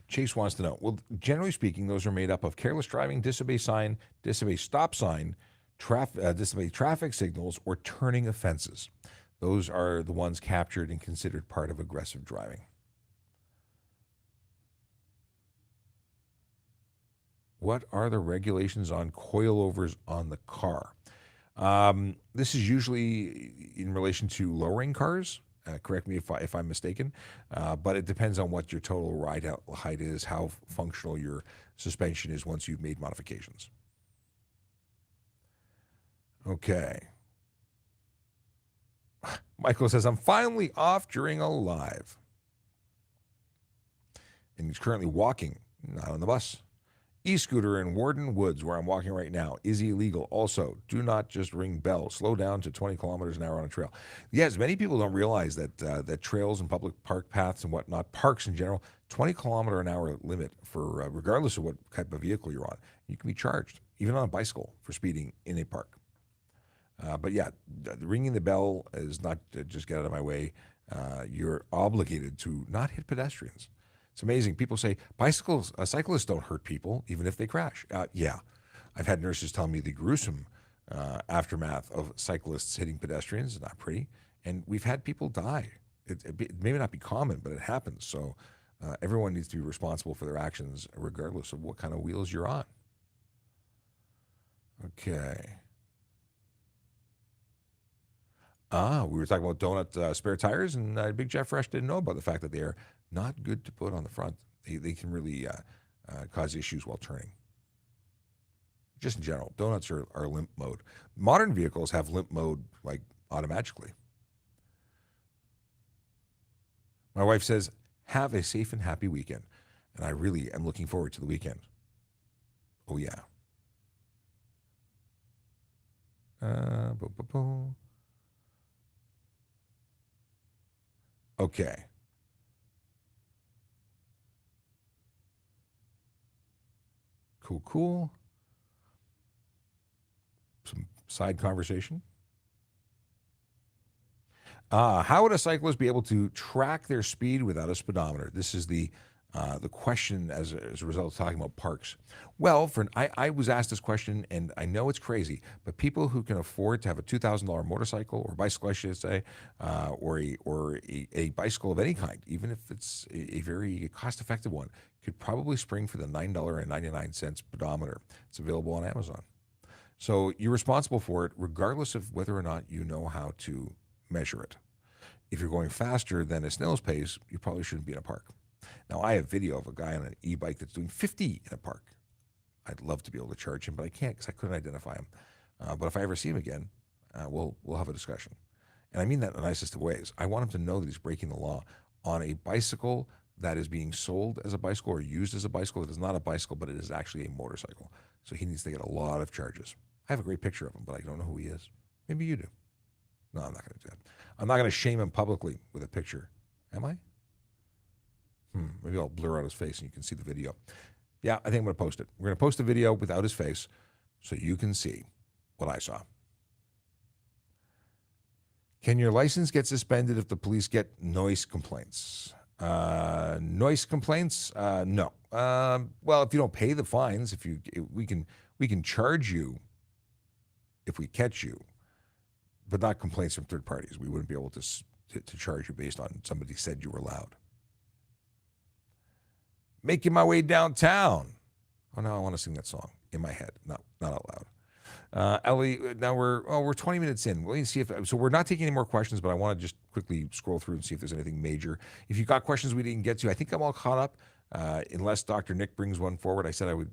Chase wants to know. Well, generally speaking, those are made up of careless driving, disobey sign, disobey stop sign, disobey traffic signals, or turning offenses. Those are the ones captured and considered part of aggressive driving. What are the regulations on coilovers on the car? This is usually in relation to lowering cars. Correct me if I'm mistaken, but it depends on what your total ride height is, how functional your suspension is once you've made modifications. Okay. Michael says, I'm finally off during a live. And he's currently walking, not on the bus. E-scooter in Warden Woods, where I'm walking right now, is illegal. Also, do not just ring bell. Slow down to 20 kilometers an hour on a trail. Yes, many people don't realize that that trails and public park paths and whatnot, parks in general, 20 kilometer an hour limit for regardless of what type of vehicle you're on. You can be charged, even on a bicycle, for speeding in a park. But yeah, ringing the bell is not just get out of my way. You're obligated to not hit pedestrians. It's amazing. People say cyclists don't hurt people, even if they crash. Yeah. I've had nurses tell me the gruesome aftermath of cyclists hitting pedestrians. Not pretty. And we've had people die. It may not be common, but it happens. So everyone needs to be responsible for their actions, regardless of what kind of wheels you're on. Okay. We were talking about donut spare tires, and Big Jeff Fresh didn't know about the fact that they are not good to put on the front. They can really cause issues while turning. Just in general, donuts are limp mode. Modern vehicles have limp mode like automatically. My wife says, have a safe and happy weekend. And I really am looking forward to the weekend. Oh, yeah. Okay. Cool. Some side conversation. How would a cyclist be able to track their speed without a speedometer? This is the question as a result of talking about parks. Well, I was asked this question, and I know it's crazy, but people who can afford to have a $2,000 motorcycle or bicycle, I should say, or a bicycle of any kind, even if it's a very cost-effective one, could probably spring for the $9.99 speedometer. It's available on Amazon. So you're responsible for it, regardless of whether or not you know how to measure it. If you're going faster than a snail's pace, you probably shouldn't be in a park. Now, I have video of a guy on an e-bike that's doing 50 in a park. I'd love to be able to charge him, but I can't because I couldn't identify him. But if I ever see him again, we'll have a discussion. And I mean that in the nicest of ways. I want him to know that he's breaking the law on a bicycle that is being sold as a bicycle or used as a bicycle. It is not a bicycle, but it is actually a motorcycle. So he needs to get a lot of charges. I have a great picture of him, but I don't know who he is. Maybe you do. No, I'm not going to do that. I'm not going to shame him publicly with a picture. Am I? Maybe I'll blur out his face and you can see the video. Yeah, I think I'm going to post it. We're going to post the video without his face so you can see what I saw. Can your license get suspended if the police get noise complaints? Noise complaints? No. Well, if you don't pay the fines, we can charge you if we catch you, but not complaints from third parties. We wouldn't be able to charge you based on somebody said you were loud. Making my way downtown. Oh no, I want to sing that song in my head, not out loud. Ellie, now we're 20 minutes in. We'll see so we're not taking any more questions, but I want to just quickly scroll through and see if there's anything major. If you've got questions we didn't get to, I think I'm all caught up. Unless Dr. Nick brings one forward, I said I would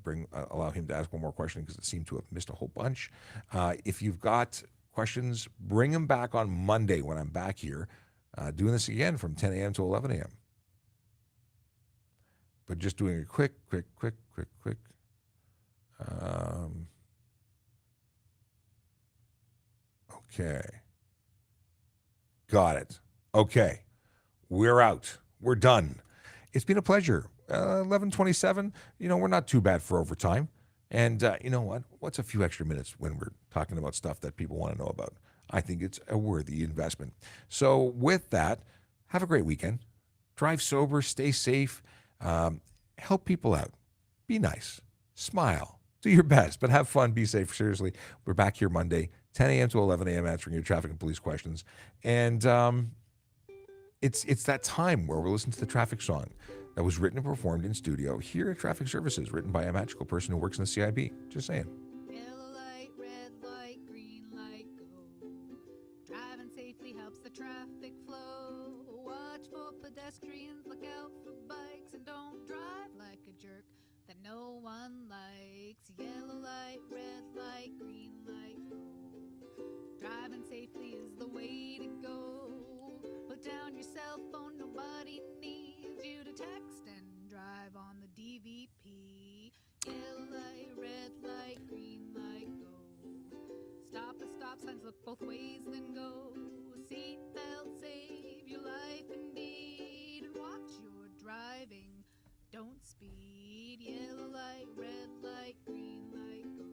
allow him to ask one more question because it seemed to have missed a whole bunch. If you've got questions, bring them back on Monday when I'm back here, doing this again from 10 a.m. to 11 a.m. But just doing a quick. Okay. Got it. Okay. We're out. We're done. It's been a pleasure. 11:27. We're not too bad for overtime. And you know what? What's a few extra minutes when we're talking about stuff that people want to know about? I think it's a worthy investment. So with that, have a great weekend. Drive sober. Stay safe. Help people out. Be nice. Smile. Do your best, but have fun. Be safe. Seriously. We're back here Monday, 10 a.m. to 11 a.m. answering your traffic and police questions. And it's that time where we're listening to the traffic song that was written and performed in studio here at Traffic Services, written by a magical person who works in the CIB. Just saying. Yellow light, red light, green light, go. Driving safely helps the traffic flow. Watch for pedestrians, look out for bikes, and don't drive like a jerk that no one likes. Yellow light, red light, green light, go. Driving safely is the way to go. Put down your cell phone, nobody needs you to text and drive on the DVP. Yellow light, red light, green light, go. Stop at stop signs, look both ways, then go. Seatbelt, save your life indeed. And watch your driving, don't speed. Yellow light, red light, green light, go.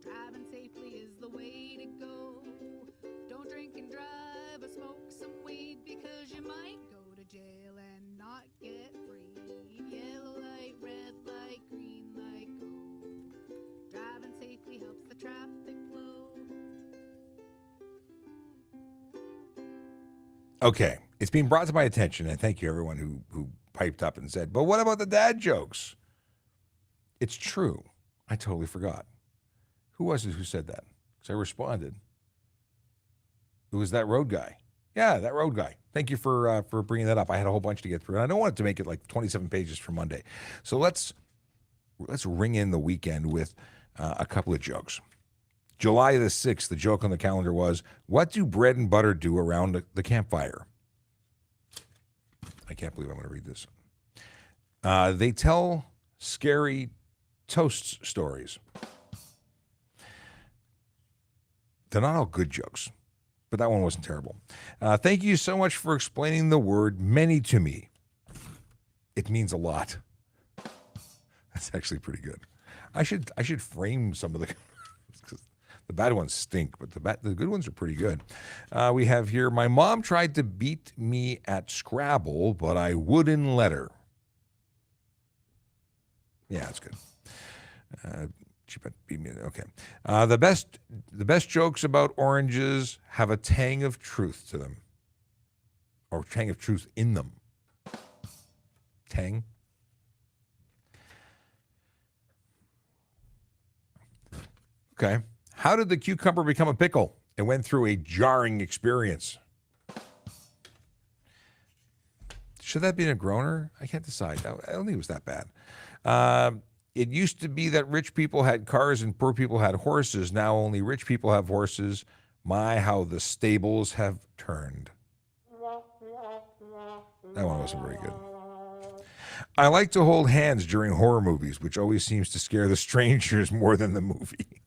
Driving safely is the way to go. Don't drink and drive or smoke some weed, because you might go to jail and not get free. Okay, it's been brought to my attention, and thank you everyone who piped up and said, but what about the dad jokes? It's true. I totally forgot. Who was it who said that? Because I responded. It was that road guy. Yeah, that road guy. Thank you for bringing that up. I had a whole bunch to get through, and I don't want it to make it like 27 pages for Monday. So let's ring in the weekend with a couple of jokes. July the 6th, the joke on the calendar was, what do bread and butter do around the campfire? I can't believe I'm going to read this. They tell scary toast stories. They're not all good jokes, but that one wasn't terrible. Thank you so much for explaining the word many to me. It means a lot. That's actually pretty good. I should frame some of the the bad ones stink, but the good ones are pretty good. We have here, my mom tried to beat me at Scrabble, but I wouldn't let her. Yeah, that's good. She beat me. Okay. The best jokes about oranges have a tang of truth to them, or tang of truth in them. Tang. Okay. How did the cucumber become a pickle? It went through a jarring experience. Should that be a groaner? I can't decide. I don't think it was that bad. It used to be that rich people had cars and poor people had horses. Now only rich people have horses. My, how the stables have turned. That one wasn't very good. I like to hold hands during horror movies, which always seems to scare the strangers more than the movie.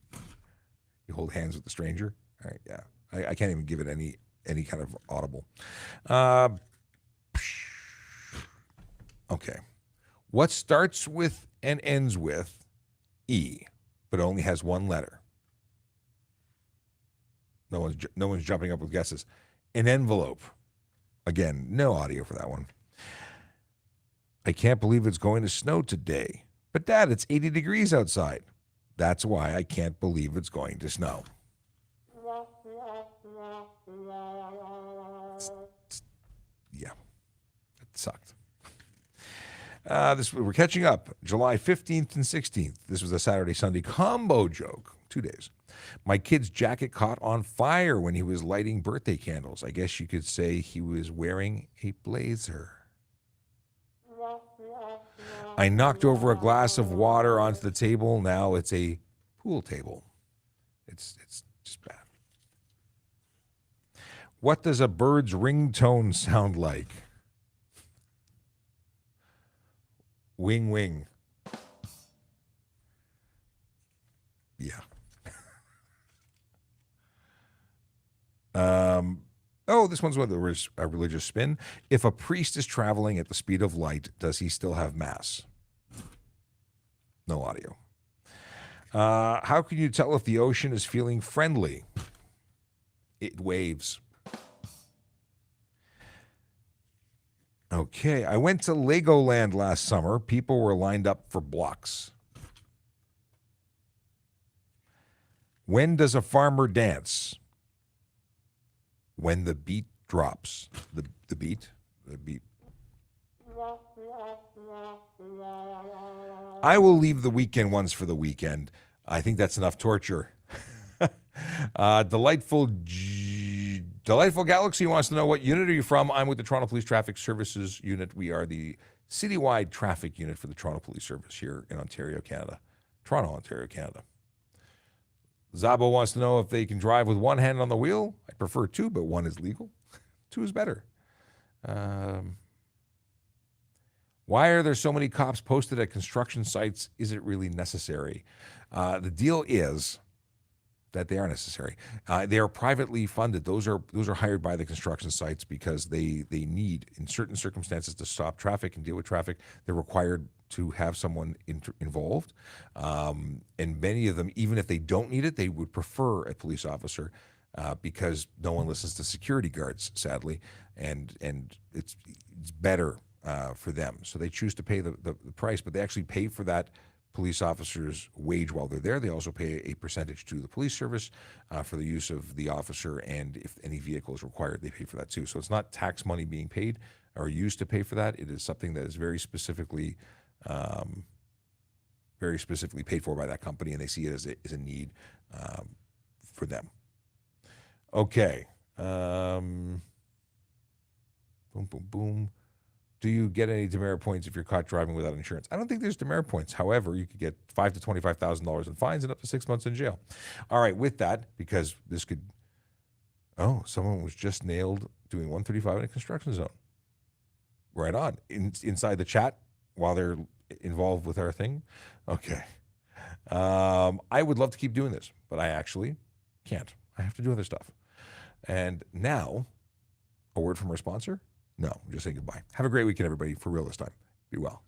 You hold hands with the stranger? All right, yeah. I can't even give it any kind of audible. Okay. What starts with and ends with E, but only has one letter? No one's jumping up with guesses. An envelope. Again, no audio for that one. I can't believe it's going to snow today. But Dad, it's 80 degrees outside. That's why I can't believe it's going to snow. Yeah, it sucked. We're catching up. July 15th and 16th. This was a Saturday-Sunday combo joke. 2 days. My kid's jacket caught on fire when he was lighting birthday candles. I guess you could say he was wearing a blazer. I knocked over a glass of water onto the table. Now it's a pool table. It's just bad. What does a bird's ringtone sound like? Wing, wing. Yeah. This one's with a religious spin. If a priest is traveling at the speed of light, does he still have mass? No audio. How can you tell if the ocean is feeling friendly? It waves. Okay, I went to Legoland last summer. People were lined up for blocks. When does a farmer dance? When the beat drops. The beat? The beat. I will leave the weekend ones for the weekend. I think that's enough torture. Delightful Galaxy wants to know, what unit are you from? I'm with the Toronto Police Traffic Services Unit. We are the citywide traffic unit for the Toronto Police Service here in Ontario, Canada. Toronto, Ontario, Canada. Zabo wants to know if they can drive with one hand on the wheel. I prefer two, but one is legal. Two is better. Why are there so many cops posted at construction sites? Is it really necessary? The deal is that they are necessary. They are privately funded. Those are hired by the construction sites because they need, in certain circumstances, to stop traffic and deal with traffic. They're required to have someone involved. And many of them, even if they don't need it, they would prefer a police officer because no one listens to security guards, sadly, and it's better for them. So they choose to pay the price, but they actually pay for that police officers' wage while they're there. They also pay a percentage to the police service for the use of the officer, and if any vehicle is required, they pay for that too. So it's not tax money being paid or used to pay for that. It is something that is very specifically paid for by that company, and they see it as a need for them. Okay. Boom, boom, boom. Do you get any demerit points if you're caught driving without insurance? I don't think there's demerit points. However, you could get $5,000 to $25,000 in fines and up to 6 months in jail. All right, with that, because this could. Oh, someone was just nailed doing 135 in a construction zone. Right on. Inside the chat while they're involved with our thing. Okay. I would love to keep doing this, but I actually can't. I have to do other stuff. And now, a word from our sponsor. No, I'm just saying goodbye. Have a great weekend, everybody. For real this time. Be well.